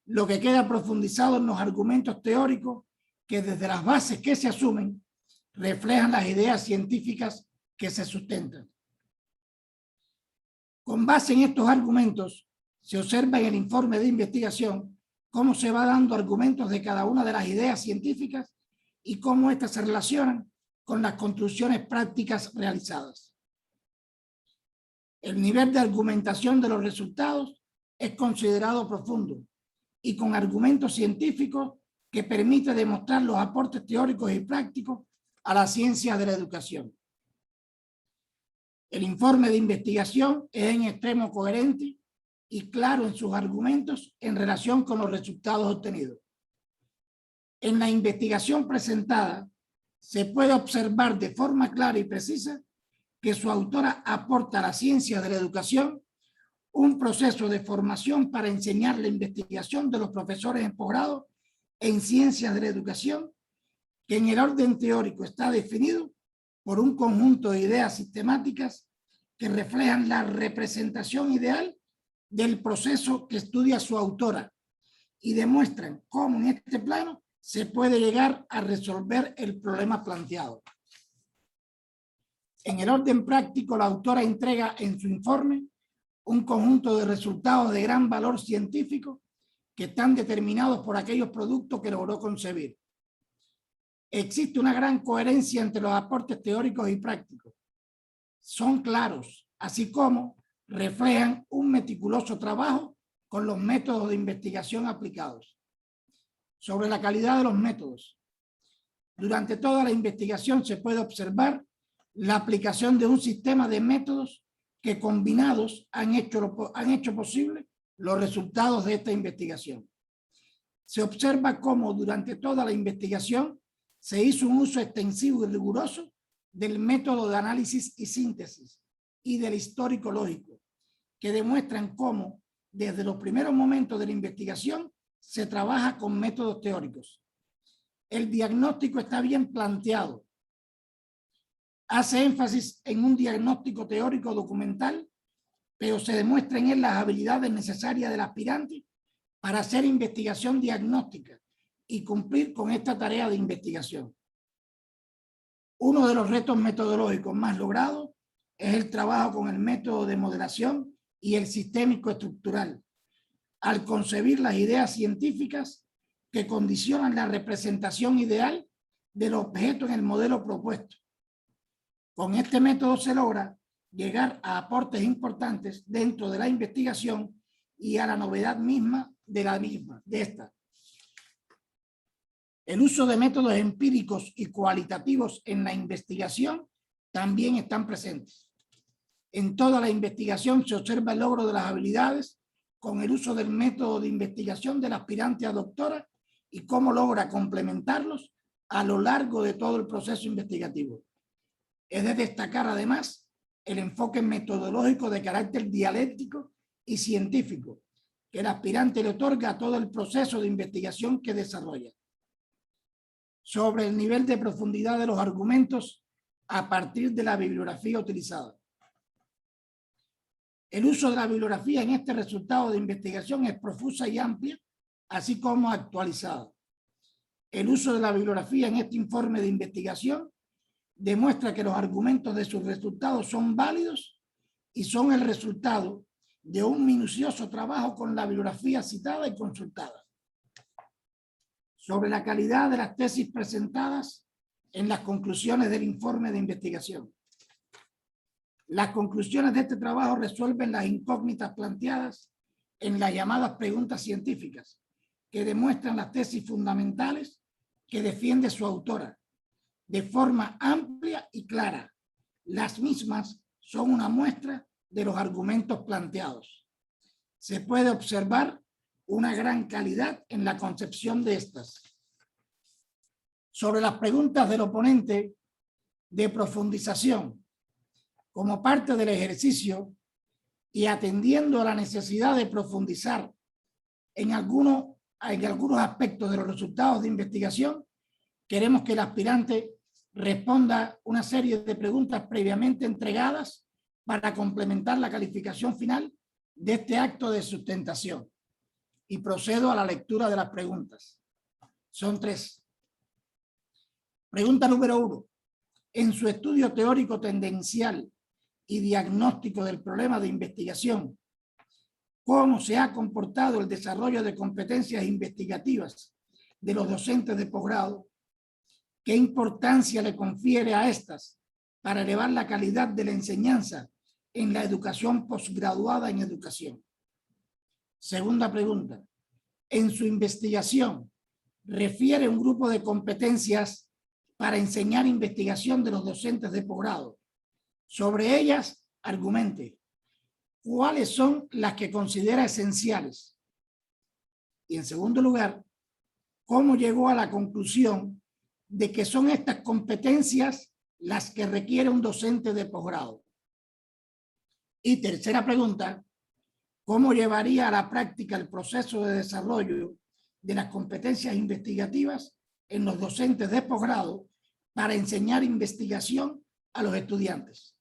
lo que queda profundizado en los argumentos teóricos que desde las bases que se asumen reflejan las ideas científicas que se sustentan. Con base en estos argumentos, se observa en el informe de investigación cómo se va dando argumentos de cada una de las ideas científicas y cómo éstas se relacionan con las construcciones prácticas realizadas. El nivel de argumentación de los resultados es considerado profundo y con argumentos científicos que permite demostrar los aportes teóricos y prácticos a la ciencia de la educación. El informe de investigación es en extremo coherente y claro en sus argumentos en relación con los resultados obtenidos. En la investigación presentada se puede observar de forma clara y precisa que su autora aporta a la ciencia de la educación un proceso de formación para enseñar la investigación de los profesores en posgrado en ciencias de la educación, que en el orden teórico está definido por un conjunto de ideas sistemáticas que reflejan la representación ideal del proceso que estudia su autora y demuestran cómo en este plano se puede llegar a resolver el problema planteado. En el orden práctico, la autora entrega en su informe un conjunto de resultados de gran valor científico que están determinados por aquellos productos que logró concebir. Existe una gran coherencia entre los aportes teóricos y prácticos. Son claros, así como reflejan un meticuloso trabajo con los métodos de investigación aplicados. Sobre la calidad de los métodos. Durante toda la investigación se puede observar la aplicación de un sistema de métodos que combinados han hecho posible los resultados de esta investigación. Se observa cómo durante toda la investigación se hizo un uso extensivo y riguroso del método de análisis y síntesis y del histórico lógico, que demuestran cómo desde los primeros momentos de la investigación se trabaja con métodos teóricos. El diagnóstico está bien planteado. Hace énfasis en un diagnóstico teórico documental, pero se demuestran en él las habilidades necesarias del aspirante para hacer investigación diagnóstica y cumplir con esta tarea de investigación. Uno de los retos metodológicos más logrados es el trabajo con el método de modelación y el sistémico estructural, al concebir las ideas científicas que condicionan la representación ideal del objeto en el modelo propuesto. Con este método se logra llegar a aportes importantes dentro de la investigación y a la novedad misma de esta. El uso de métodos empíricos y cualitativos en la investigación también están presentes. En toda la investigación se observa el logro de las habilidades con el uso del método de investigación del aspirante a doctora y cómo logra complementarlos a lo largo de todo el proceso investigativo. Es de destacar además el enfoque metodológico de carácter dialéctico y científico que el aspirante le otorga a todo el proceso de investigación que desarrolla. Sobre el nivel de profundidad de los argumentos a partir de la bibliografía utilizada. El uso de la bibliografía en este resultado de investigación es profusa y amplia, así como actualizada. El uso de la bibliografía en este informe de investigación demuestra que los argumentos de sus resultados son válidos y son el resultado de un minucioso trabajo con la bibliografía citada y consultada. Sobre la calidad de las tesis presentadas en las conclusiones del informe de investigación. Las conclusiones de este trabajo resuelven las incógnitas planteadas en las llamadas preguntas científicas, que demuestran las tesis fundamentales que defiende su autora de forma amplia y clara. Las mismas son una muestra de los argumentos planteados. Se puede observar una gran calidad en la concepción de estas. Sobre las preguntas del oponente de profundización, como parte del ejercicio y atendiendo a la necesidad de profundizar en algunos aspectos de los resultados de investigación, queremos que el aspirante responda una serie de preguntas previamente entregadas para complementar la calificación final de este acto de sustentación. Y procedo a la lectura de las preguntas. Son 3. Pregunta número 1. En su estudio teórico tendencial y diagnóstico del problema de investigación, ¿cómo se ha comportado el desarrollo de competencias investigativas de los docentes de posgrado? ¿Qué importancia le confiere a estas para elevar la calidad de la enseñanza en la educación posgraduada en educación? Segunda pregunta. En su investigación, ¿refiere un grupo de competencias para enseñar investigación de los docentes de posgrado? Sobre ellas, argumente. ¿Cuáles son las que considera esenciales? Y en segundo lugar, ¿cómo llegó a la conclusión de que son estas competencias las que requiere un docente de posgrado? Y tercera pregunta, ¿cómo llevaría a la práctica el proceso de desarrollo de las competencias investigativas en los docentes de posgrado para enseñar investigación a los estudiantes?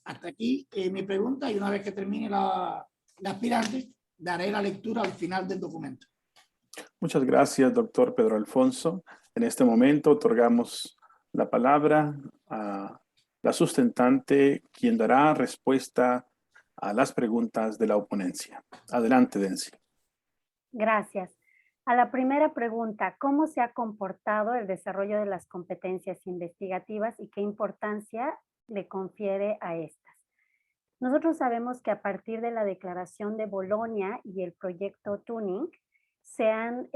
Hasta aquí mi pregunta, y una vez que termine la aspirante, daré la lectura al final del documento. Muchas gracias, doctor Pedro Alfonso. En este momento otorgamos la palabra a la sustentante, quien dará respuesta a las preguntas de la oponencia. Adelante, Densi. Gracias. A la primera pregunta, ¿cómo se ha comportado el desarrollo de las competencias investigativas y qué importancia le confiere a estas? Nosotros sabemos que a partir de la Declaración de Bolonia y el proyecto Tuning, se han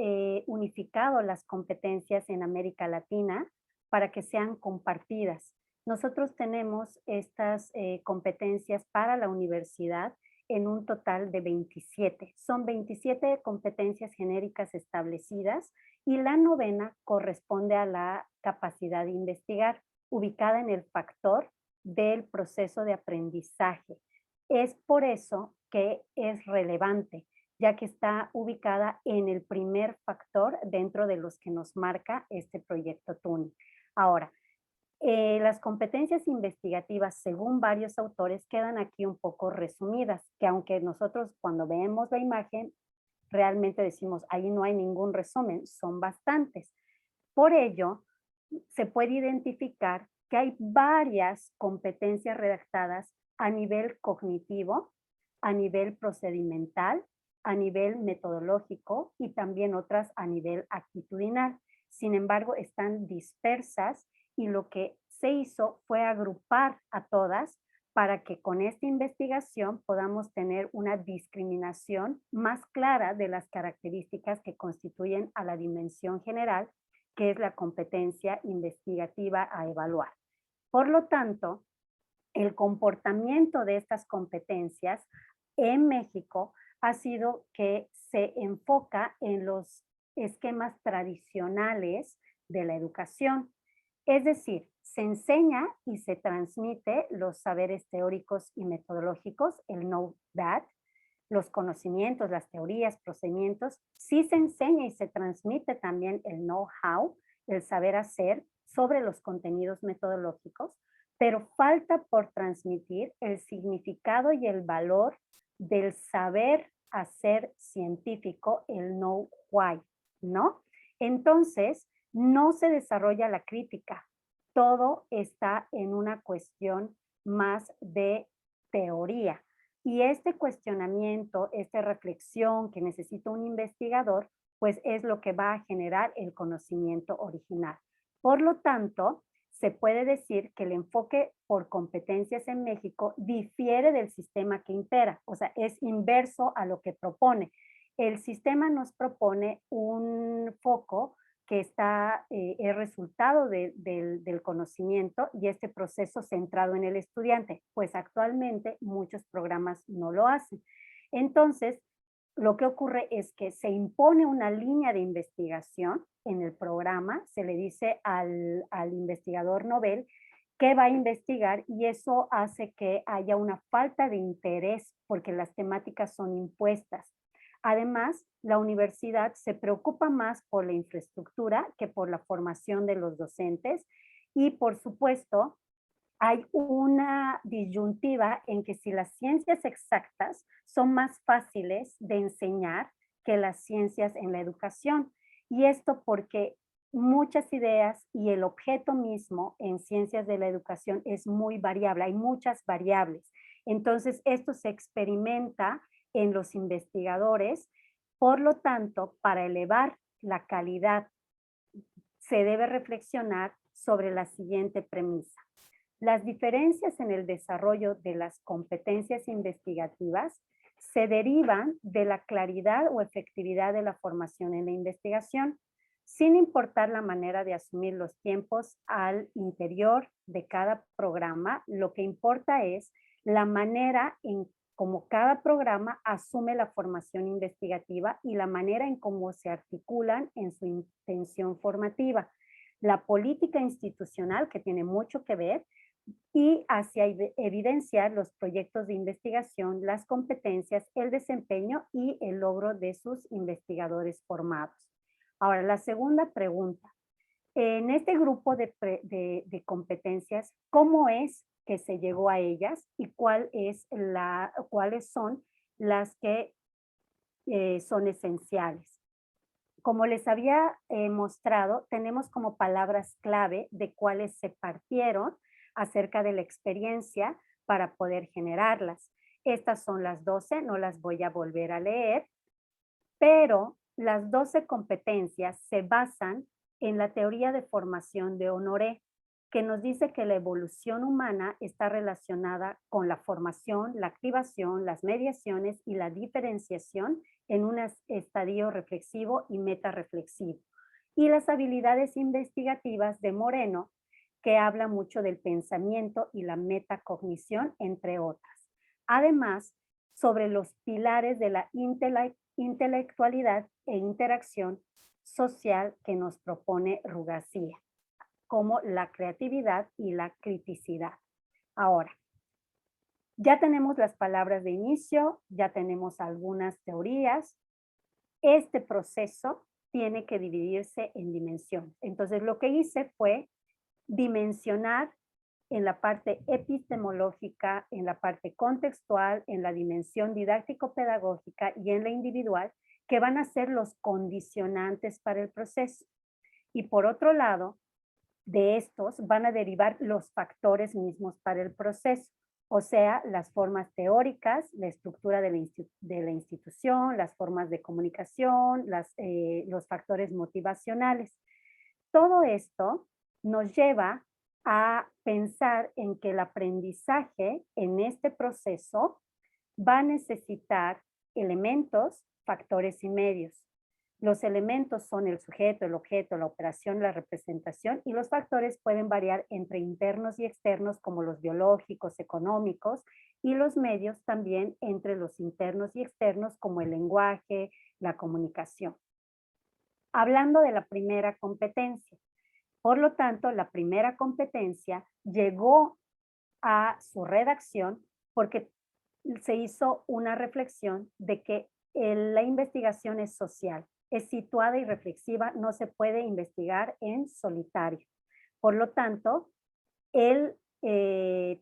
unificado las competencias en América Latina para que sean compartidas. Nosotros tenemos estas competencias para la universidad en un total de 27. Son 27 competencias genéricas establecidas y la 9ª corresponde a la capacidad de investigar, ubicada en el factor del proceso de aprendizaje. Es por eso que es relevante, ya que está ubicada en el primer factor dentro de los que nos marca este proyecto Tuning. Ahora, las competencias investigativas, según varios autores, quedan aquí un poco resumidas, que aunque nosotros cuando vemos la imagen, realmente decimos, ahí no hay ningún resumen, son bastantes. Por ello, se puede identificar que hay varias competencias redactadas a nivel cognitivo, a nivel procedimental, a nivel metodológico y también otras a nivel actitudinal. Sin embargo, están dispersas y lo que se hizo fue agrupar a todas para que con esta investigación podamos tener una discriminación más clara de las características que constituyen a la dimensión general, que es la competencia investigativa a evaluar. Por lo tanto, el comportamiento de estas competencias en México ha sido que se enfoca en los esquemas tradicionales de la educación. Es decir, se enseña y se transmite los saberes teóricos y metodológicos, el know that, los conocimientos, las teorías, procedimientos. Sí se enseña y se transmite también el know how, el saber hacer sobre los contenidos metodológicos, pero falta por transmitir el significado y el valor del saber hacer científico, el know why, ¿no? Entonces, no se desarrolla la crítica. Todo está en una cuestión más de teoría. Y este cuestionamiento, esta reflexión que necesita un investigador, pues es lo que va a generar el conocimiento original. Por lo tanto, se puede decir que el enfoque por competencias en México difiere del sistema que impera, o sea, es inverso a lo que propone. El sistema nos propone un foco que es resultado del conocimiento y este proceso centrado en el estudiante, pues actualmente muchos programas no lo hacen. Entonces, lo que ocurre es que se impone una línea de investigación en el programa, se le dice al investigador novel qué va a investigar y eso hace que haya una falta de interés porque las temáticas son impuestas. Además, la universidad se preocupa más por la infraestructura que por la formación de los docentes y, por supuesto, hay una disyuntiva en que si las ciencias exactas son más fáciles de enseñar que las ciencias en la educación. Y esto porque muchas ideas y el objeto mismo en ciencias de la educación es muy variable, hay muchas variables. Entonces, esto se experimenta en los investigadores. Por lo tanto, para elevar la calidad, se debe reflexionar sobre la siguiente premisa. Las diferencias en el desarrollo de las competencias investigativas se derivan de la claridad o efectividad de la formación en la investigación, sin importar la manera de asumir los tiempos al interior de cada programa. Lo que importa es la manera en cómo cada programa asume la formación investigativa y la manera en cómo se articulan en su intención formativa. La política institucional, que tiene mucho que ver, y hacia evidenciar los proyectos de investigación, las competencias, el desempeño y el logro de sus investigadores formados. Ahora, la segunda pregunta. En este grupo de competencias, ¿cómo es que se llegó a ellas y cuáles son las que son esenciales? Como les había mostrado, tenemos como palabras clave de cuáles se partieron acerca de la experiencia para poder generarlas. Estas son las 12, no las voy a volver a leer, pero las 12 competencias se basan en la teoría de formación de Honoré, que nos dice que la evolución humana está relacionada con la formación, la activación, las mediaciones y la diferenciación en un estadio reflexivo y metarreflexivo. Y las habilidades investigativas de Moreno, que habla mucho del pensamiento y la metacognición, entre otras. Además, sobre los pilares de la intelectualidad e interacción social que nos propone Rugacia, como la creatividad y la criticidad. Ahora, ya tenemos las palabras de inicio, ya tenemos algunas teorías. Este proceso tiene que dividirse en dimensiones. Entonces, lo que hice fue dimensionar en la parte epistemológica, en la parte contextual, en la dimensión didáctico-pedagógica y en la individual, que van a ser los condicionantes para el proceso. Y por otro lado, de estos van a derivar los factores mismos para el proceso, o sea, las formas teóricas, la estructura de la institución, las formas de comunicación, los factores motivacionales. Todo esto nos lleva a pensar en que el aprendizaje en este proceso va a necesitar elementos, factores y medios. Los elementos son el sujeto, el objeto, la operación, la representación, y los factores pueden variar entre internos y externos como los biológicos, económicos, y los medios también entre los internos y externos como el lenguaje, la comunicación. Hablando de la primera competencia, Por lo tanto, la primera competencia llegó a su redacción porque se hizo una reflexión de que la investigación es social, es situada y reflexiva, no se puede investigar en solitario. Por lo tanto, el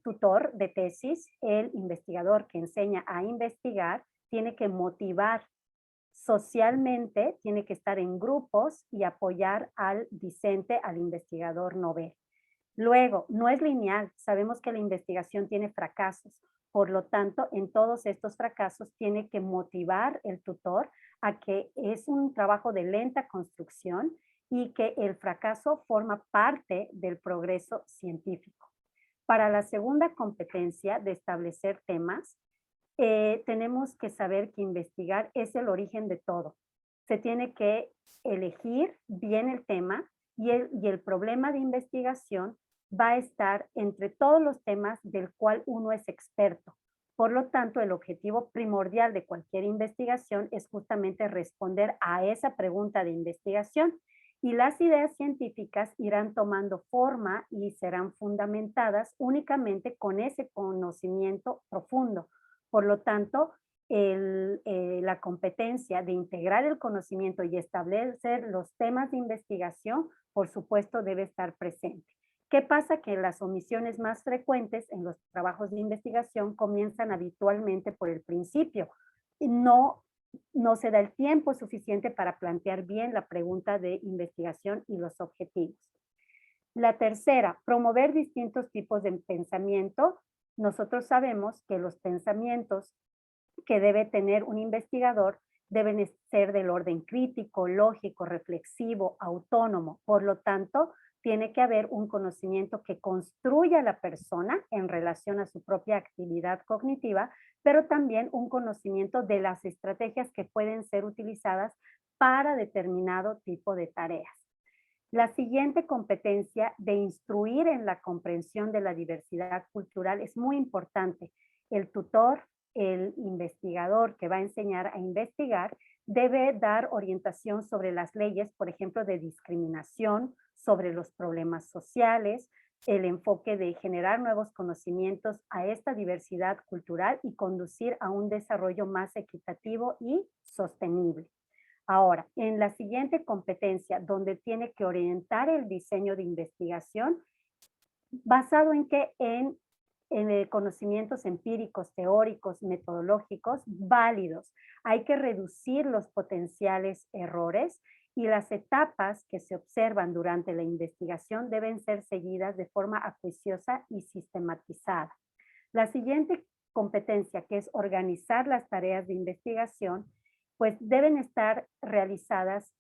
tutor de tesis, el investigador que enseña a investigar, tiene que motivar socialmente, tiene que estar en grupos y apoyar al discente, al investigador novel. Luego, no es lineal, sabemos que la investigación tiene fracasos, por lo tanto, en todos estos fracasos tiene que motivar el tutor a que es un trabajo de lenta construcción y que el fracaso forma parte del progreso científico. Para la segunda competencia de establecer temas, tenemos que saber que investigar es el origen de todo. Se tiene que elegir bien el tema y el problema de investigación va a estar entre todos los temas del cual uno es experto. Por lo tanto, el objetivo primordial de cualquier investigación es justamente responder a esa pregunta de investigación y las ideas científicas irán tomando forma y serán fundamentadas únicamente con ese conocimiento profundo. Por lo tanto, la competencia de integrar el conocimiento y establecer los temas de investigación, por supuesto, debe estar presente. ¿Qué pasa? Que las omisiones más frecuentes en los trabajos de investigación comienzan habitualmente por el principio. No se da el tiempo suficiente para plantear bien la pregunta de investigación y los objetivos. La tercera, promover distintos tipos de pensamiento. Nosotros sabemos que los pensamientos que debe tener un investigador deben ser del orden crítico, lógico, reflexivo, autónomo. Por lo tanto, tiene que haber un conocimiento que construya a la persona en relación a su propia actividad cognitiva, pero también un conocimiento de las estrategias que pueden ser utilizadas para determinado tipo de tareas. La siguiente competencia de instruir en la comprensión de la diversidad cultural es muy importante. El tutor, el investigador que va a enseñar a investigar, debe dar orientación sobre las leyes, por ejemplo, de discriminación, sobre los problemas sociales, el enfoque de generar nuevos conocimientos a esta diversidad cultural y conducir a un desarrollo más equitativo y sostenible. Ahora, en la siguiente competencia, donde tiene que orientar el diseño de investigación, basado en que en conocimientos empíricos, teóricos, metodológicos válidos. Hay que reducir los potenciales errores y las etapas que se observan durante la investigación deben ser seguidas de forma acuiciosa y sistematizada. La siguiente competencia, que es organizar las tareas de investigación, pues deben estar realizadas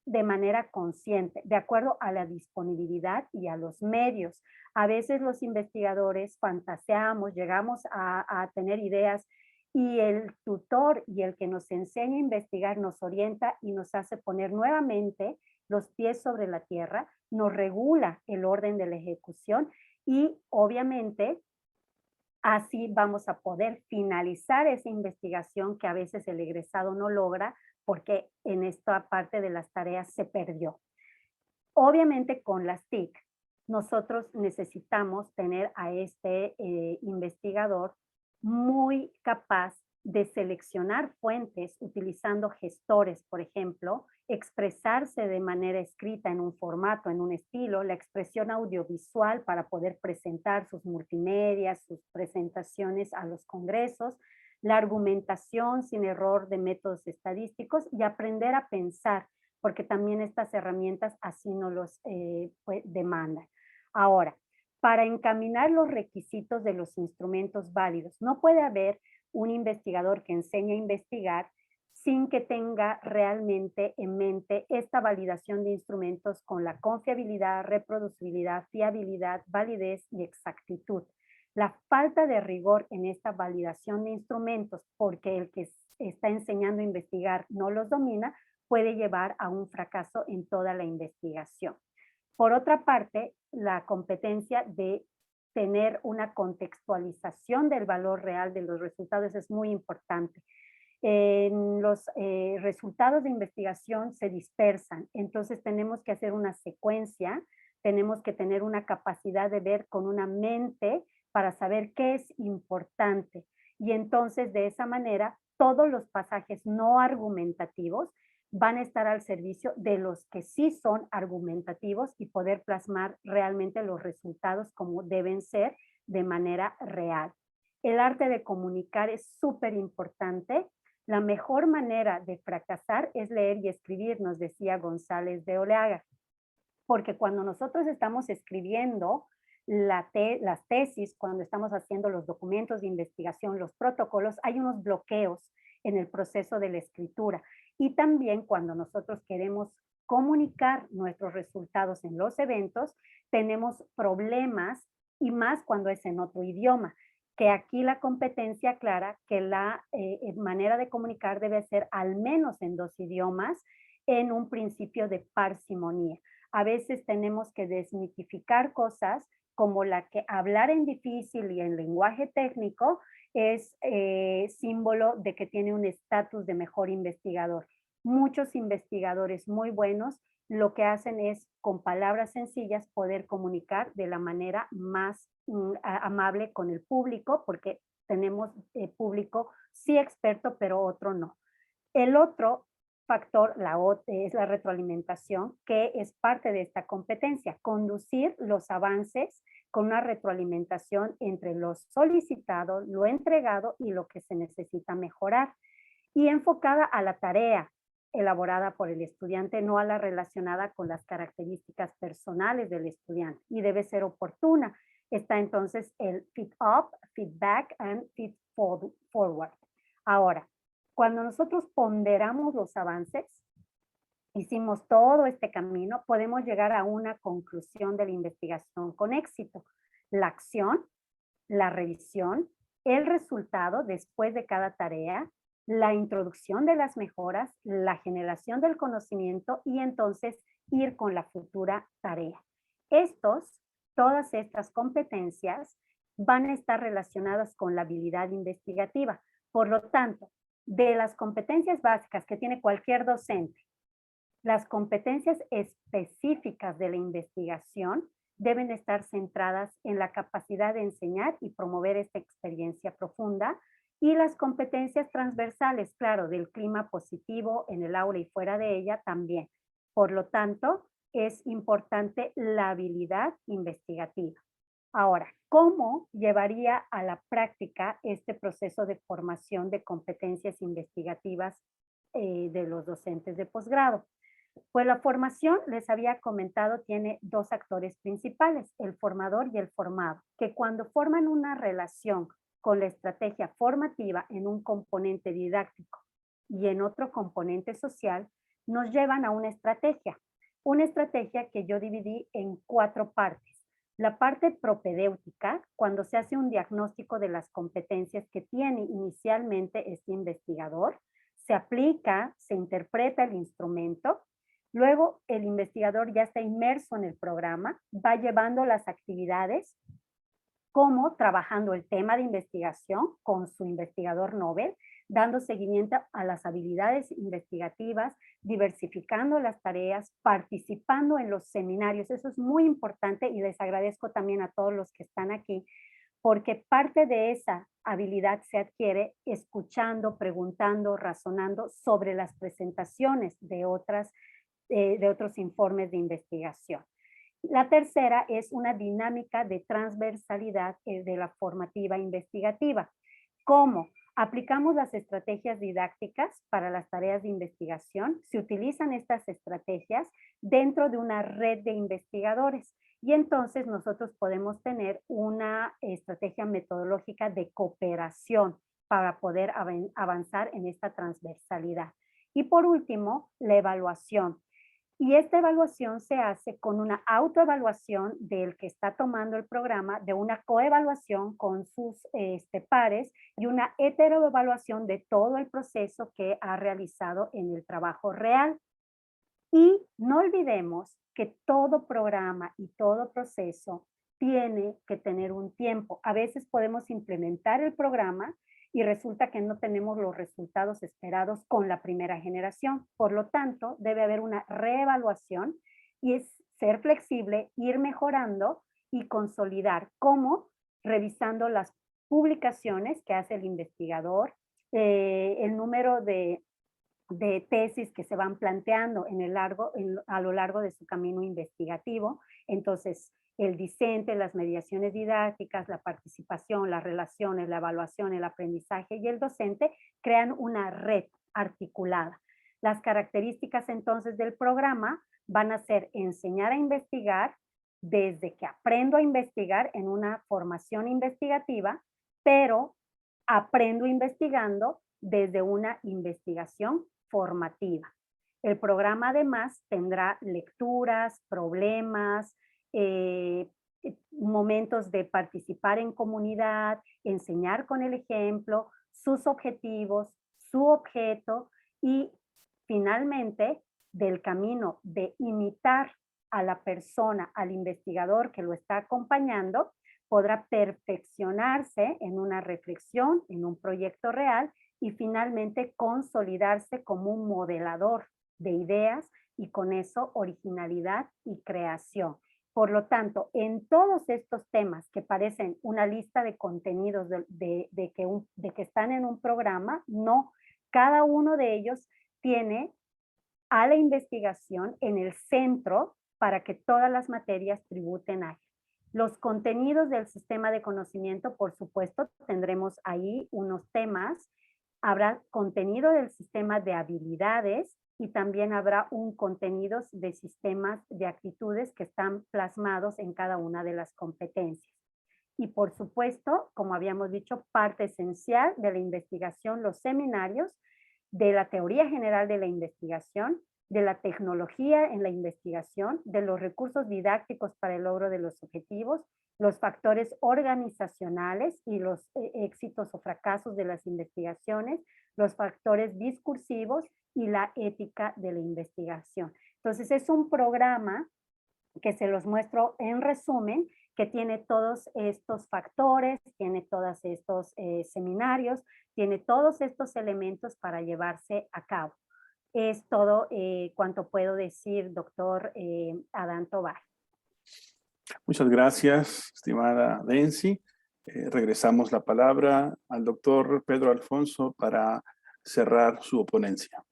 de manera consciente, de acuerdo a la disponibilidad y a los medios. A veces los investigadores fantaseamos, llegamos a tener ideas y el tutor y el que nos enseña a investigar nos orienta y nos hace poner nuevamente los pies sobre la tierra, nos regula el orden de la ejecución y obviamente así vamos a poder finalizar esa investigación que a veces el egresado no logra porque en esta parte de las tareas se perdió. Obviamente con las TIC, nosotros necesitamos tener a este investigador muy capaz de seleccionar fuentes utilizando gestores, por ejemplo, expresarse de manera escrita en un formato, en un estilo, la expresión audiovisual para poder presentar sus multimedias, sus presentaciones a los congresos, la argumentación sin error de métodos estadísticos y aprender a pensar, porque también estas herramientas así nos los demandan. Ahora, para encaminar los requisitos de los instrumentos válidos, no puede haber un investigador que enseñe a investigar sin que tenga realmente en mente esta validación de instrumentos con la confiabilidad, reproducibilidad, fiabilidad, validez y exactitud. La falta de rigor en esta validación de instrumentos, porque el que está enseñando a investigar no los domina, puede llevar a un fracaso en toda la investigación. Por otra parte, la competencia de tener una contextualización del valor real de los resultados es muy importante. Los resultados de investigación se dispersan, entonces tenemos que hacer una secuencia, tenemos que tener una capacidad de ver con una mente para saber qué es importante. Y entonces de esa manera todos los pasajes no argumentativos van a estar al servicio de los que sí son argumentativos y poder plasmar realmente los resultados como deben ser de manera real. El arte de comunicar es súper importante. La mejor manera de fracasar es leer y escribir, nos decía González de Oleaga, porque cuando nosotros estamos escribiendo las tesis, cuando estamos haciendo los documentos de investigación, los protocolos, hay unos bloqueos en el proceso de la escritura. Y también cuando nosotros queremos comunicar nuestros resultados en los eventos, tenemos problemas, y más cuando es en otro idioma, que aquí la competencia aclara que la manera de comunicar debe ser al menos en 2 idiomas en un principio de parsimonía. A veces tenemos que desmitificar cosas como la que hablar en difícil y en lenguaje técnico es símbolo de que tiene un estatus de mejor investigador. Muchos investigadores muy buenos lo que hacen es con palabras sencillas poder comunicar de la manera más amable con el público, porque tenemos público sí experto, pero otro no. El otro factor es la retroalimentación, que es parte de esta competencia, conducir los avances con una retroalimentación entre lo solicitado, lo entregado y lo que se necesita mejorar, y enfocada a la tarea elaborada por el estudiante, no a la relacionada con las características personales del estudiante, y debe ser oportuna. Está entonces el feed up, feedback and feed forward. Ahora, cuando nosotros ponderamos los avances, hicimos todo este camino, podemos llegar a una conclusión de la investigación con éxito. La acción, la revisión, el resultado después de cada tarea, la introducción de las mejoras, la generación del conocimiento y entonces ir con la futura tarea. Todas estas competencias van a estar relacionadas con la habilidad investigativa. Por lo tanto, de las competencias básicas que tiene cualquier docente, las competencias específicas de la investigación deben estar centradas en la capacidad de enseñar y promover esta experiencia profunda, y las competencias transversales, claro, del clima positivo en el aula y fuera de ella también. Por lo tanto, es importante la habilidad investigativa. Ahora, ¿cómo llevaría a la práctica este proceso de formación de competencias investigativas de los docentes de posgrado? Pues la formación, les había comentado, tiene 2 actores principales, el formador y el formado, que cuando forman una relación con la estrategia formativa en un componente didáctico y en otro componente social, nos llevan a una estrategia que yo dividí en 4 partes. La parte propedéutica, cuando se hace un diagnóstico de las competencias que tiene inicialmente este investigador, se aplica, se interpreta el instrumento. Luego el investigador ya está inmerso en el programa, va llevando las actividades, como trabajando el tema de investigación con su investigador Nobel, dando seguimiento a las habilidades investigativas, diversificando las tareas, participando en los seminarios. Eso es muy importante y les agradezco también a todos los que están aquí, porque parte de esa habilidad se adquiere escuchando, preguntando, razonando sobre las presentaciones de otros informes de investigación. La tercera es una dinámica de transversalidad de la formativa investigativa. ¿Cómo? Aplicamos las estrategias didácticas para las tareas de investigación. Se utilizan estas estrategias dentro de una red de investigadores y entonces nosotros podemos tener una estrategia metodológica de cooperación para poder avanzar en esta transversalidad. Y por último, la evaluación. Y esta evaluación se hace con una autoevaluación del que está tomando el programa, de una coevaluación con sus pares y una heteroevaluación de todo el proceso que ha realizado en el trabajo real. Y no olvidemos que todo programa y todo proceso tiene que tener un tiempo. A veces podemos implementar el programa y resulta que no tenemos los resultados esperados con la primera generación. Por lo tanto, debe haber una reevaluación y es ser flexible, ir mejorando y consolidar. ¿Cómo? Revisando las publicaciones que hace el investigador, el número de tesis que se van planteando a lo largo de su camino investigativo. Entonces, el discente, las mediaciones didácticas, la participación, las relaciones, la evaluación, el aprendizaje y el docente crean una red articulada. Las características entonces del programa van a ser enseñar a investigar desde que aprendo a investigar en una formación investigativa, pero aprendo investigando desde una investigación formativa. El programa además tendrá lecturas, problemas, momentos de participar en comunidad, enseñar con el ejemplo, sus objetivos, su objeto y finalmente del camino de imitar a la persona, al investigador que lo está acompañando, podrá perfeccionarse en una reflexión, en un proyecto real y finalmente consolidarse como un modelador de ideas y con eso originalidad y creación. Por lo tanto, en todos estos temas que parecen una lista de contenidos de que están en un programa, no, cada uno de ellos tiene a la investigación en el centro para que todas las materias tributen a él. Los contenidos del sistema de conocimiento, por supuesto, tendremos ahí unos temas. Habrá contenido del sistema de habilidades y también habrá un contenido de sistemas de actitudes que están plasmados en cada una de las competencias. Y por supuesto, como habíamos dicho, parte esencial de la investigación, los seminarios de la teoría general de la investigación, de la tecnología en la investigación, de los recursos didácticos para el logro de los objetivos, los factores organizacionales y los éxitos o fracasos de las investigaciones, los factores discursivos y la ética de la investigación. Entonces es un programa que se los muestro en resumen, que tiene todos estos factores, tiene todos estos seminarios, tiene todos estos elementos para llevarse a cabo. Es todo cuanto puedo decir, doctor Adán Tovar. Muchas gracias, estimada Densi. Regresamos la palabra al doctor Pedro Alfonso para cerrar su ponencia.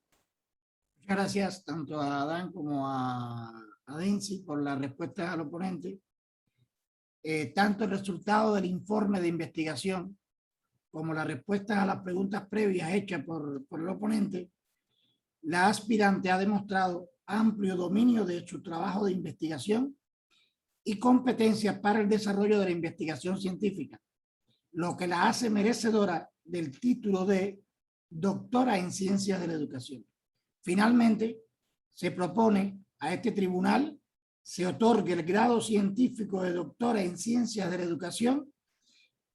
Muchas gracias tanto a Adán como a Densi por la respuesta al oponente. Tanto el resultado del informe de investigación como las respuestas a las preguntas previas hechas por el oponente, la aspirante ha demostrado amplio dominio de su trabajo de investigación y competencias para el desarrollo de la investigación científica, lo que la hace merecedora del título de doctora en ciencias de la educación. Finalmente, se propone a este tribunal se otorgue el grado científico de doctora en ciencias de la educación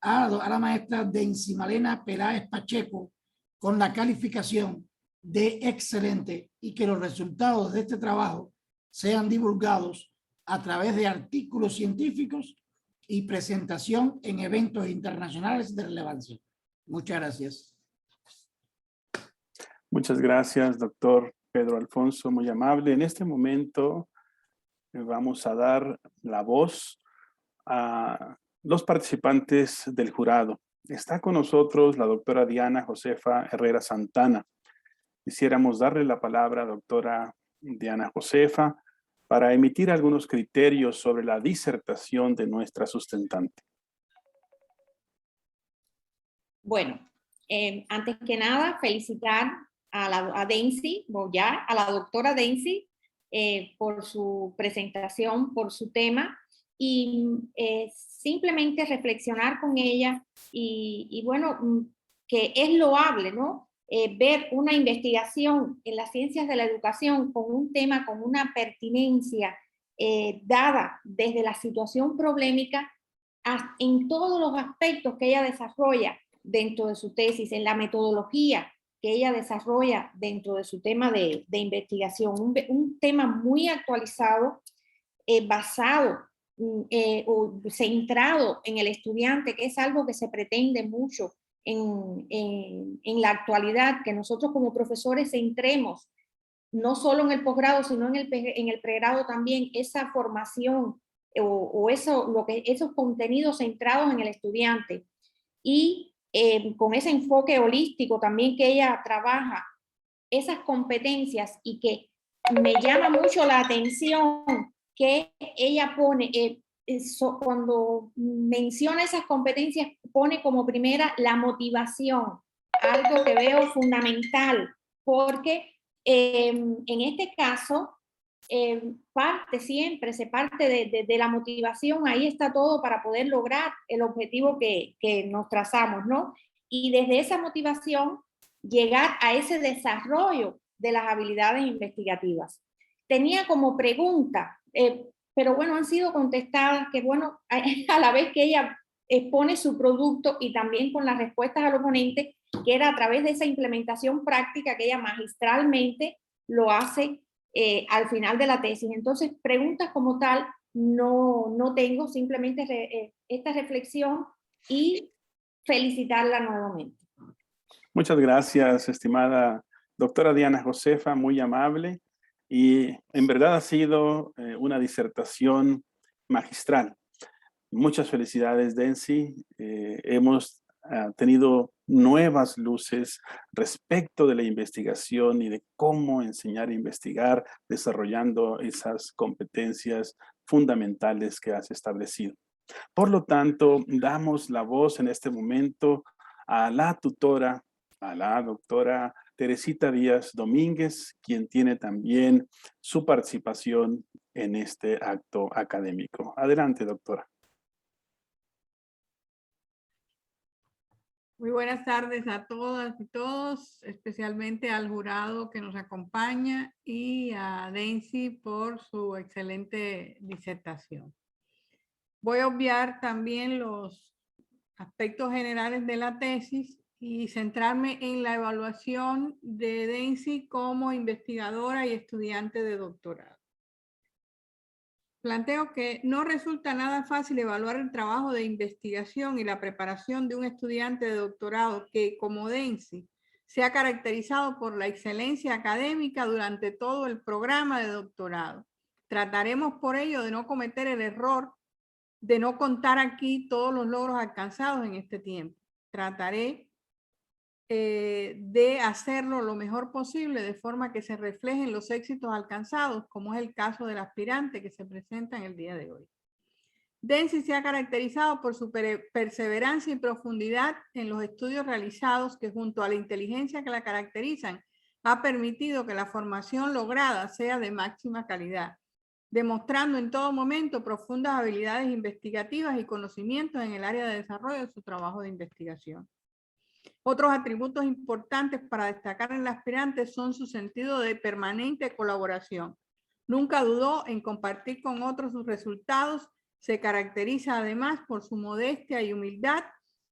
a la maestra Densi Malena Peláez Pacheco con la calificación de excelente y que los resultados de este trabajo sean divulgados a través de artículos científicos y presentación en eventos internacionales de relevancia. Muchas gracias. Muchas gracias, doctor Pedro Alfonso, muy amable. En este momento vamos a dar la voz a los participantes del jurado. Está con nosotros la doctora Diana Josefa Herrera Santana. Quisiéramos darle la palabra a doctora Diana Josefa para emitir algunos criterios sobre la disertación de nuestra sustentante. Bueno, antes que nada, felicitar a Densi, a la doctora Densi, por su presentación, por su tema, y simplemente reflexionar con ella y bueno, que es loable, ¿no? Ver una investigación en las ciencias de la educación con un tema, con una pertinencia dada desde la situación problemática en todos los aspectos que ella desarrolla dentro de su tesis, en la metodología que ella desarrolla dentro de su tema de investigación, un tema muy actualizado, basado o centrado en el estudiante, que es algo que se pretende mucho en la actualidad, que nosotros como profesores centremos no solo en el posgrado, sino en el pregrado también, esa formación esos contenidos centrados en el estudiante. Y con ese enfoque holístico también que ella trabaja, esas competencias, y que me llama mucho la atención que ella pone, cuando menciona esas competencias, pone como primera la motivación, algo que veo fundamental, porque en este caso se parte de la motivación. Ahí está todo para poder lograr el objetivo que nos trazamos, ¿no? Y desde esa motivación llegar a ese desarrollo de las habilidades investigativas. Tenía como pregunta, pero bueno, han sido contestadas, que bueno, a la vez que ella expone su producto y también con las respuestas a los ponentes, que era a través de esa implementación práctica que ella magistralmente lo hace al final de la tesis. Entonces, preguntas como tal no tengo, simplemente esta reflexión y felicitarla nuevamente. Muchas gracias, estimada doctora Diana Josefa, muy amable, y en verdad ha sido una disertación magistral. Muchas felicidades, Densi. Hemos tenido nuevas luces respecto de la investigación y de cómo enseñar a investigar, desarrollando esas competencias fundamentales que has establecido. Por lo tanto, damos la voz en este momento a la tutora, a la doctora Teresita Díaz Domínguez, quien tiene también su participación en este acto académico. Adelante, doctora. Muy buenas tardes a todas y todos, especialmente al jurado que nos acompaña y a Densi por su excelente disertación. Voy a obviar también los aspectos generales de la tesis y centrarme en la evaluación de Densi como investigadora y estudiante de doctorado. Planteo que no resulta nada fácil evaluar el trabajo de investigación y la preparación de un estudiante de doctorado que, como Densi, se ha caracterizado por la excelencia académica durante todo el programa de doctorado. Trataremos por ello de no cometer el error de no contar aquí todos los logros alcanzados en este tiempo. Trataré de hacerlo lo mejor posible de forma que se reflejen los éxitos alcanzados, como es el caso del aspirante que se presenta en el día de hoy. Densi se ha caracterizado por su perseverancia y profundidad en los estudios realizados, que junto a la inteligencia que la caracterizan ha permitido que la formación lograda sea de máxima calidad, demostrando en todo momento profundas habilidades investigativas y conocimientos en el área de desarrollo de su trabajo de investigación. Otros atributos importantes para destacar en el aspirante son su sentido de permanente colaboración. Nunca dudó en compartir con otros sus resultados. Se caracteriza además por su modestia y humildad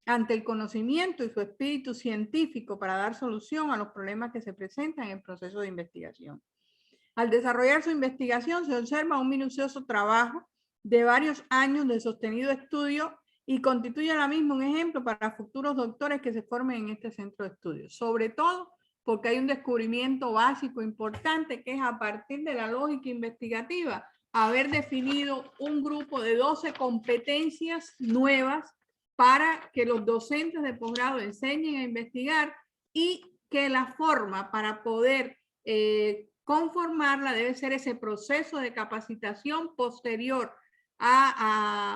ante el conocimiento y su espíritu científico para dar solución a los problemas que se presentan en el proceso de investigación. Al desarrollar su investigación se observa un minucioso trabajo de varios años de sostenido estudio y constituye ahora mismo un ejemplo para futuros doctores que se formen en este centro de estudios, sobre todo porque hay un descubrimiento básico importante, que es a partir de la lógica investigativa, haber definido un grupo de 12 competencias nuevas para que los docentes de posgrado enseñen a investigar, y que la forma para poder conformarla debe ser ese proceso de capacitación posterior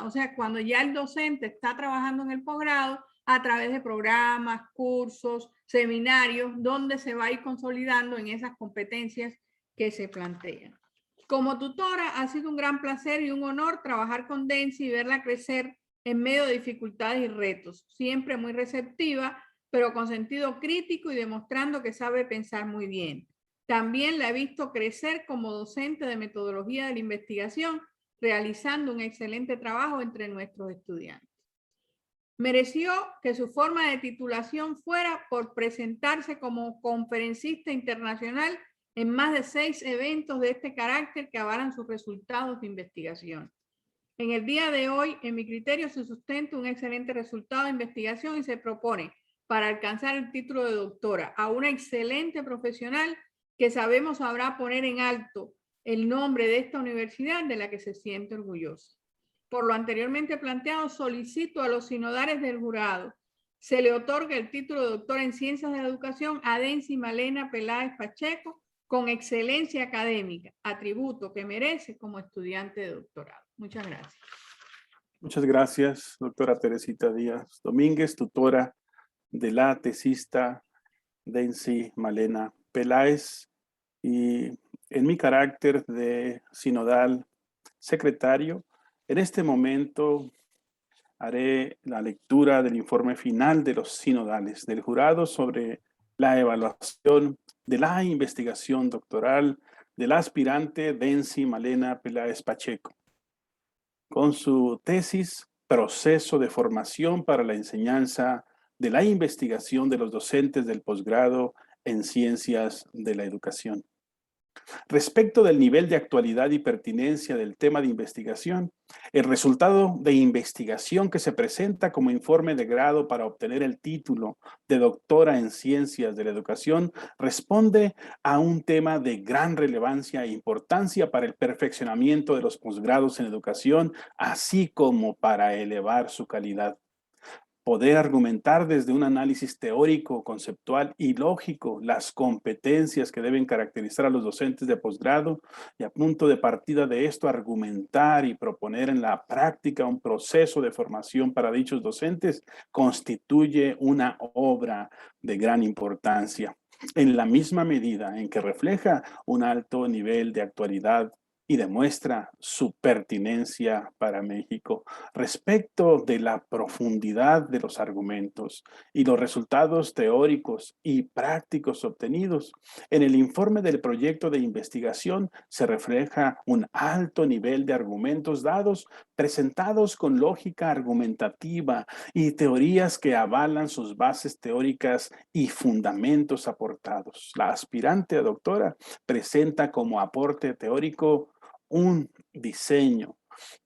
o sea, cuando ya el docente está trabajando en el posgrado, a través de programas, cursos, seminarios, donde se va a ir consolidando en esas competencias que se plantean. Como tutora, ha sido un gran placer y un honor trabajar con Densi y verla crecer en medio de dificultades y retos, siempre muy receptiva, pero con sentido crítico y demostrando que sabe pensar muy bien. También la he visto crecer como docente de metodología de la investigación, realizando un excelente trabajo entre nuestros estudiantes. Mereció que su forma de titulación fuera por presentarse como conferencista internacional en más de 6 eventos de este carácter que avalan sus resultados de investigación. En el día de hoy, en mi criterio, se sustenta un excelente resultado de investigación y se propone para alcanzar el título de doctora, a una excelente profesional que sabemos sabrá poner en alto el nombre de esta universidad de la que se siente orgullosa. Por lo anteriormente planteado, solicito a los sinodales del jurado se le otorga el título de doctora en Ciencias de la Educación a Dency Malena Peláez Pacheco con excelencia académica, atributo que merece como estudiante de doctorado. Muchas gracias. Muchas gracias, doctora Teresita Díaz Domínguez, tutora de la tesista Dency Malena Peláez, y en mi carácter de sinodal secretario, en este momento haré la lectura del informe final de los sinodales del jurado sobre la evaluación de la investigación doctoral del aspirante Dency Malena Peláez Pacheco, con su tesis Proceso de formación para la enseñanza de la investigación de los docentes del posgrado en Ciencias de la Educación. Respecto del nivel de actualidad y pertinencia del tema de investigación, el resultado de investigación que se presenta como informe de grado para obtener el título de doctora en Ciencias de la Educación responde a un tema de gran relevancia e importancia para el perfeccionamiento de los posgrados en educación, así como para elevar su calidad. Poder argumentar desde un análisis teórico, conceptual y lógico las competencias que deben caracterizar a los docentes de posgrado, y a punto de partida de esto argumentar y proponer en la práctica un proceso de formación para dichos docentes, constituye una obra de gran importancia, en la misma medida en que refleja un alto nivel de actualidad y demuestra su pertinencia para México. Respecto de la profundidad de los argumentos y los resultados teóricos y prácticos obtenidos, en el informe del proyecto de investigación se refleja un alto nivel de argumentos dados, presentados con lógica argumentativa y teorías que avalan sus bases teóricas y fundamentos aportados. La aspirante a doctora presenta como aporte teórico un diseño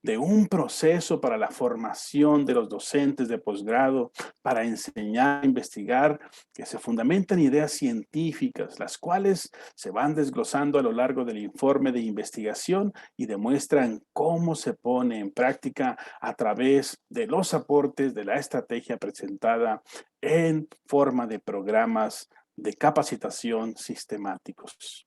de un proceso para la formación de los docentes de posgrado para enseñar a investigar, que se fundamentan en ideas científicas, las cuales se van desglosando a lo largo del informe de investigación y demuestran cómo se pone en práctica a través de los aportes de la estrategia presentada en forma de programas de capacitación sistemáticos.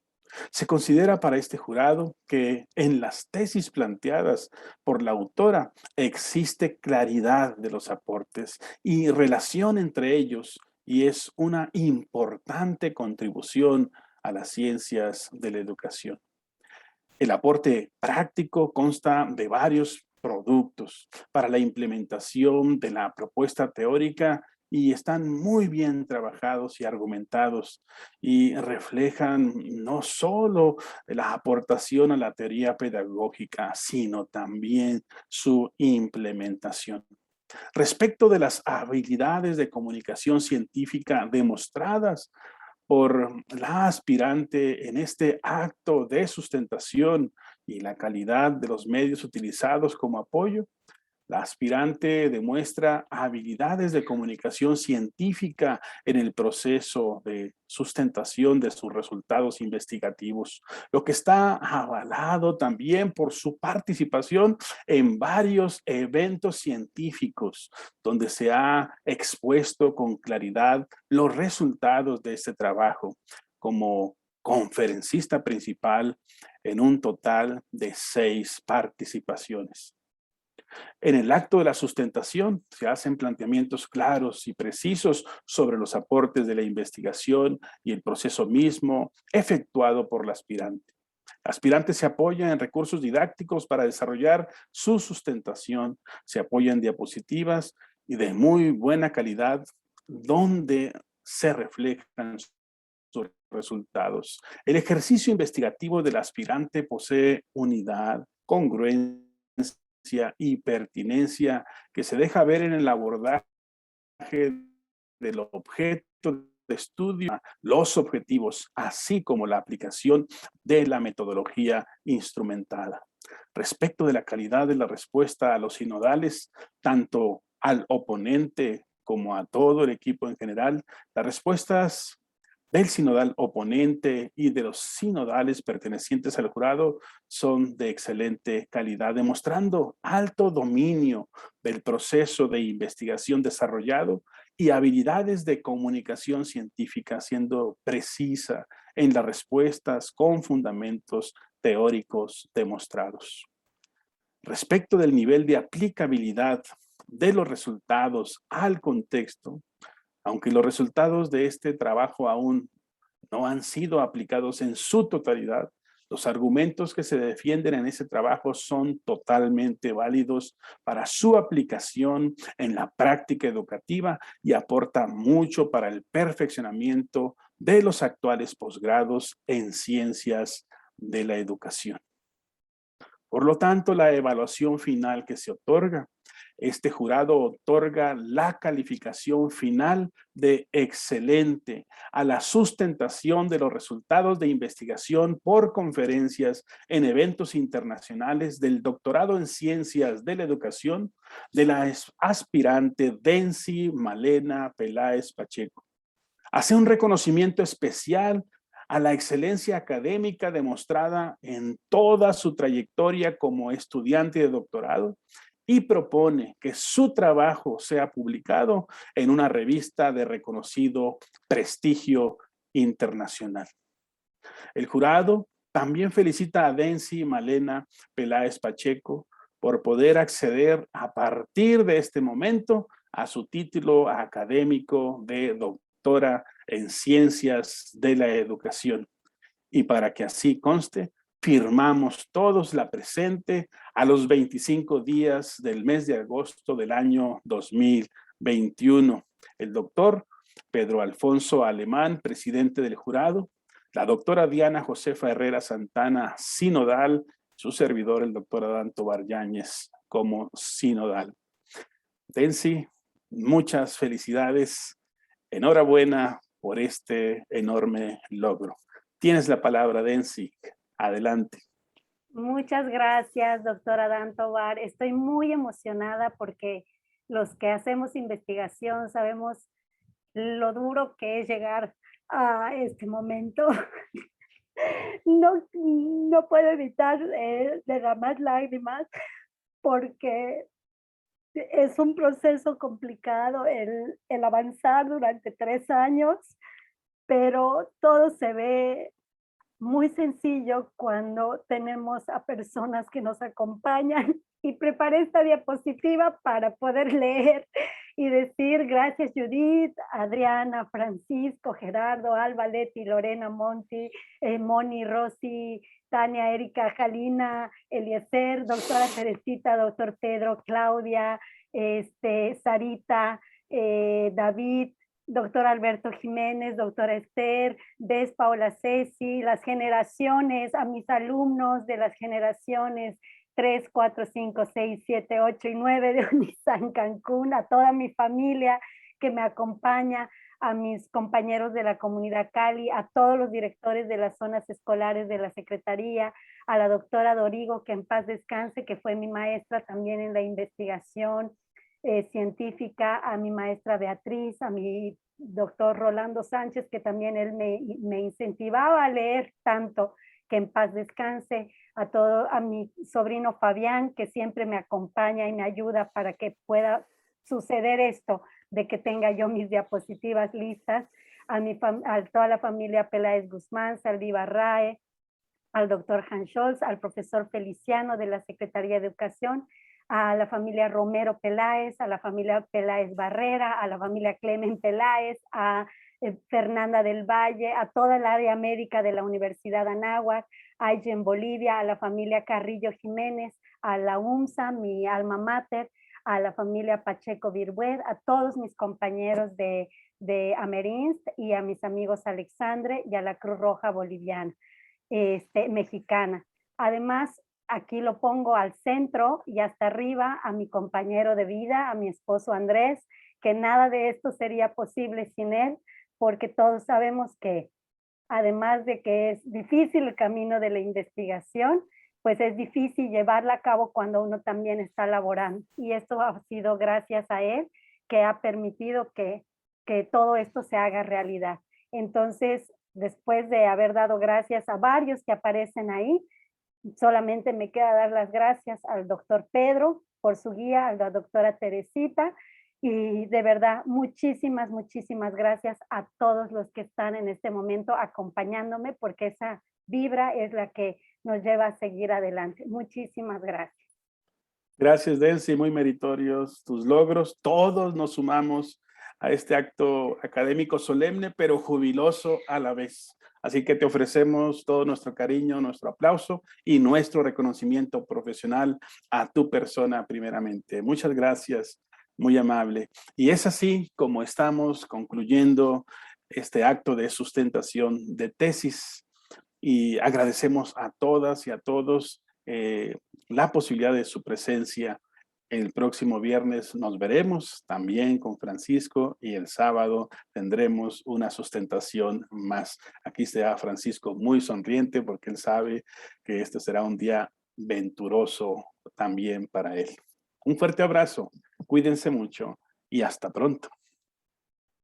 Se considera para este jurado que en las tesis planteadas por la autora existe claridad de los aportes y relación entre ellos, y es una importante contribución a las ciencias de la educación. El aporte práctico consta de varios productos para la implementación de la propuesta teórica y están muy bien trabajados y argumentados y reflejan no solo la aportación a la teoría pedagógica, sino también su implementación. Respecto de las habilidades de comunicación científica demostradas por la aspirante en este acto de sustentación y la calidad de los medios utilizados como apoyo, la aspirante demuestra habilidades de comunicación científica en el proceso de sustentación de sus resultados investigativos, lo que está avalado también por su participación en varios eventos científicos, donde se ha expuesto con claridad los resultados de este trabajo, como conferencista principal en un total de 6 participaciones. En el acto de la sustentación se hacen planteamientos claros y precisos sobre los aportes de la investigación y el proceso mismo efectuado por la aspirante. La aspirante se apoya en recursos didácticos para desarrollar su sustentación, se apoya en diapositivas y de muy buena calidad donde se reflejan sus resultados. El ejercicio investigativo del aspirante posee unidad, congruencia y pertinencia que se deja ver en el abordaje del objeto de estudio, los objetivos, así como la aplicación de la metodología instrumentada. Respecto de la calidad de la respuesta a los sinodales, tanto al oponente como a todo el equipo en general, las respuestas del sinodal oponente y de los sinodales pertenecientes al jurado son de excelente calidad, demostrando alto dominio del proceso de investigación desarrollado y habilidades de comunicación científica, siendo precisa en las respuestas con fundamentos teóricos demostrados. Respecto del nivel de aplicabilidad de los resultados al contexto, aunque los resultados de este trabajo aún no han sido aplicados en su totalidad, los argumentos que se defienden en ese trabajo son totalmente válidos para su aplicación en la práctica educativa y aporta mucho para el perfeccionamiento de los actuales posgrados en ciencias de la educación. Por lo tanto, la evaluación final que se otorga, este jurado otorga la calificación final de excelente a la sustentación de los resultados de investigación por conferencias en eventos internacionales del doctorado en ciencias de la educación de la aspirante Densi Malena Peláez Pacheco. Hace un reconocimiento especial a la excelencia académica demostrada en toda su trayectoria como estudiante de doctorado y propone que su trabajo sea publicado en una revista de reconocido prestigio internacional. El jurado también felicita a Densi Malena Peláez Pacheco por poder acceder a partir de este momento a su título académico de doctora en ciencias de la educación. Y para que así conste, firmamos todos la presente a los 25 días del mes de agosto del año 2021. El doctor Pedro Alfonso Alemán, presidente del jurado, la doctora Diana Josefa Herrera Santana, sinodal, su servidor, el doctor Adán Tovar Yáñez, como sinodal. Densi, muchas felicidades. Enhorabuena por este enorme logro. Tienes la palabra, Densi. Adelante. Muchas gracias, doctora Adán Tovar. Estoy muy emocionada porque los que hacemos investigación sabemos lo duro que es llegar a este momento. No puedo evitar derramar lágrimas porque es un proceso complicado el avanzar durante 3 años, pero todo se ve muy sencillo cuando tenemos a personas que nos acompañan, y preparé esta diapositiva para poder leer y decir gracias Judith, Adriana, Francisco, Gerardo, Alba, Leti, Lorena, Monty, Moni, Rosy, Tania, Erika, Jalina, Eliezer, doctora Teresita, doctor Pedro, Claudia, Sarita, David, doctor Alberto Jiménez, doctora Esther, Bes Paola Ceci, las generaciones, a mis alumnos de las generaciones 3, 4, 5, 6, 7, 8 y 9 de Unizan Cancún, a toda mi familia que me acompaña, a mis compañeros de la comunidad Cali, a todos los directores de las zonas escolares de la Secretaría, a la doctora Dorigo, que en paz descanse, que fue mi maestra también en la investigación científica, a mi maestra Beatriz, a mi doctor Rolando Sánchez, que también él me incentivaba a leer tanto, que en paz descanse, a mi sobrino Fabián, que siempre me acompaña y me ayuda para que pueda suceder esto, de que tenga yo mis diapositivas listas, a toda la familia Peláez Guzmán, Saldívar Rae, al doctor Hans Scholz, al profesor Feliciano de la Secretaría de Educación, a la familia Romero Peláez, a la familia Peláez Barrera, a la familia Clemen Peláez, a Fernanda del Valle, a toda el área médica de la Universidad Anáhuac, a en Bolivia, a la familia Carrillo Jiménez, a la UMSA, mi alma mater, a la familia Pacheco Virbued, a todos mis compañeros de Amerinst y a mis amigos Alexandre y a la Cruz Roja Boliviana, mexicana. Además, aquí lo pongo al centro y hasta arriba a mi compañero de vida, a mi esposo Andrés, que nada de esto sería posible sin él, porque todos sabemos que además de que es difícil el camino de la investigación, pues es difícil llevarla a cabo cuando uno también está laborando. Y esto ha sido gracias a él que ha permitido que todo esto se haga realidad. Entonces, después de haber dado gracias a varios que aparecen ahí, solamente me queda dar las gracias al doctor Pedro por su guía, a la doctora Teresita, y de verdad, muchísimas, muchísimas gracias a todos los que están en este momento acompañándome, porque esa vibra es la que nos lleva a seguir adelante. Muchísimas gracias. Gracias, Densi, muy meritorios tus logros. Todos nos sumamos a este acto académico solemne, pero jubiloso a la vez. Así que te ofrecemos todo nuestro cariño, nuestro aplauso y nuestro reconocimiento profesional a tu persona primeramente. Muchas gracias, muy amable. Y es así como estamos concluyendo este acto de sustentación de tesis y agradecemos a todas y a todos la posibilidad de su presencia. El próximo viernes nos veremos también con Francisco y el sábado tendremos una sustentación más. Aquí está Francisco muy sonriente porque él sabe que este será un día venturoso también para él. Un fuerte abrazo, cuídense mucho y hasta pronto.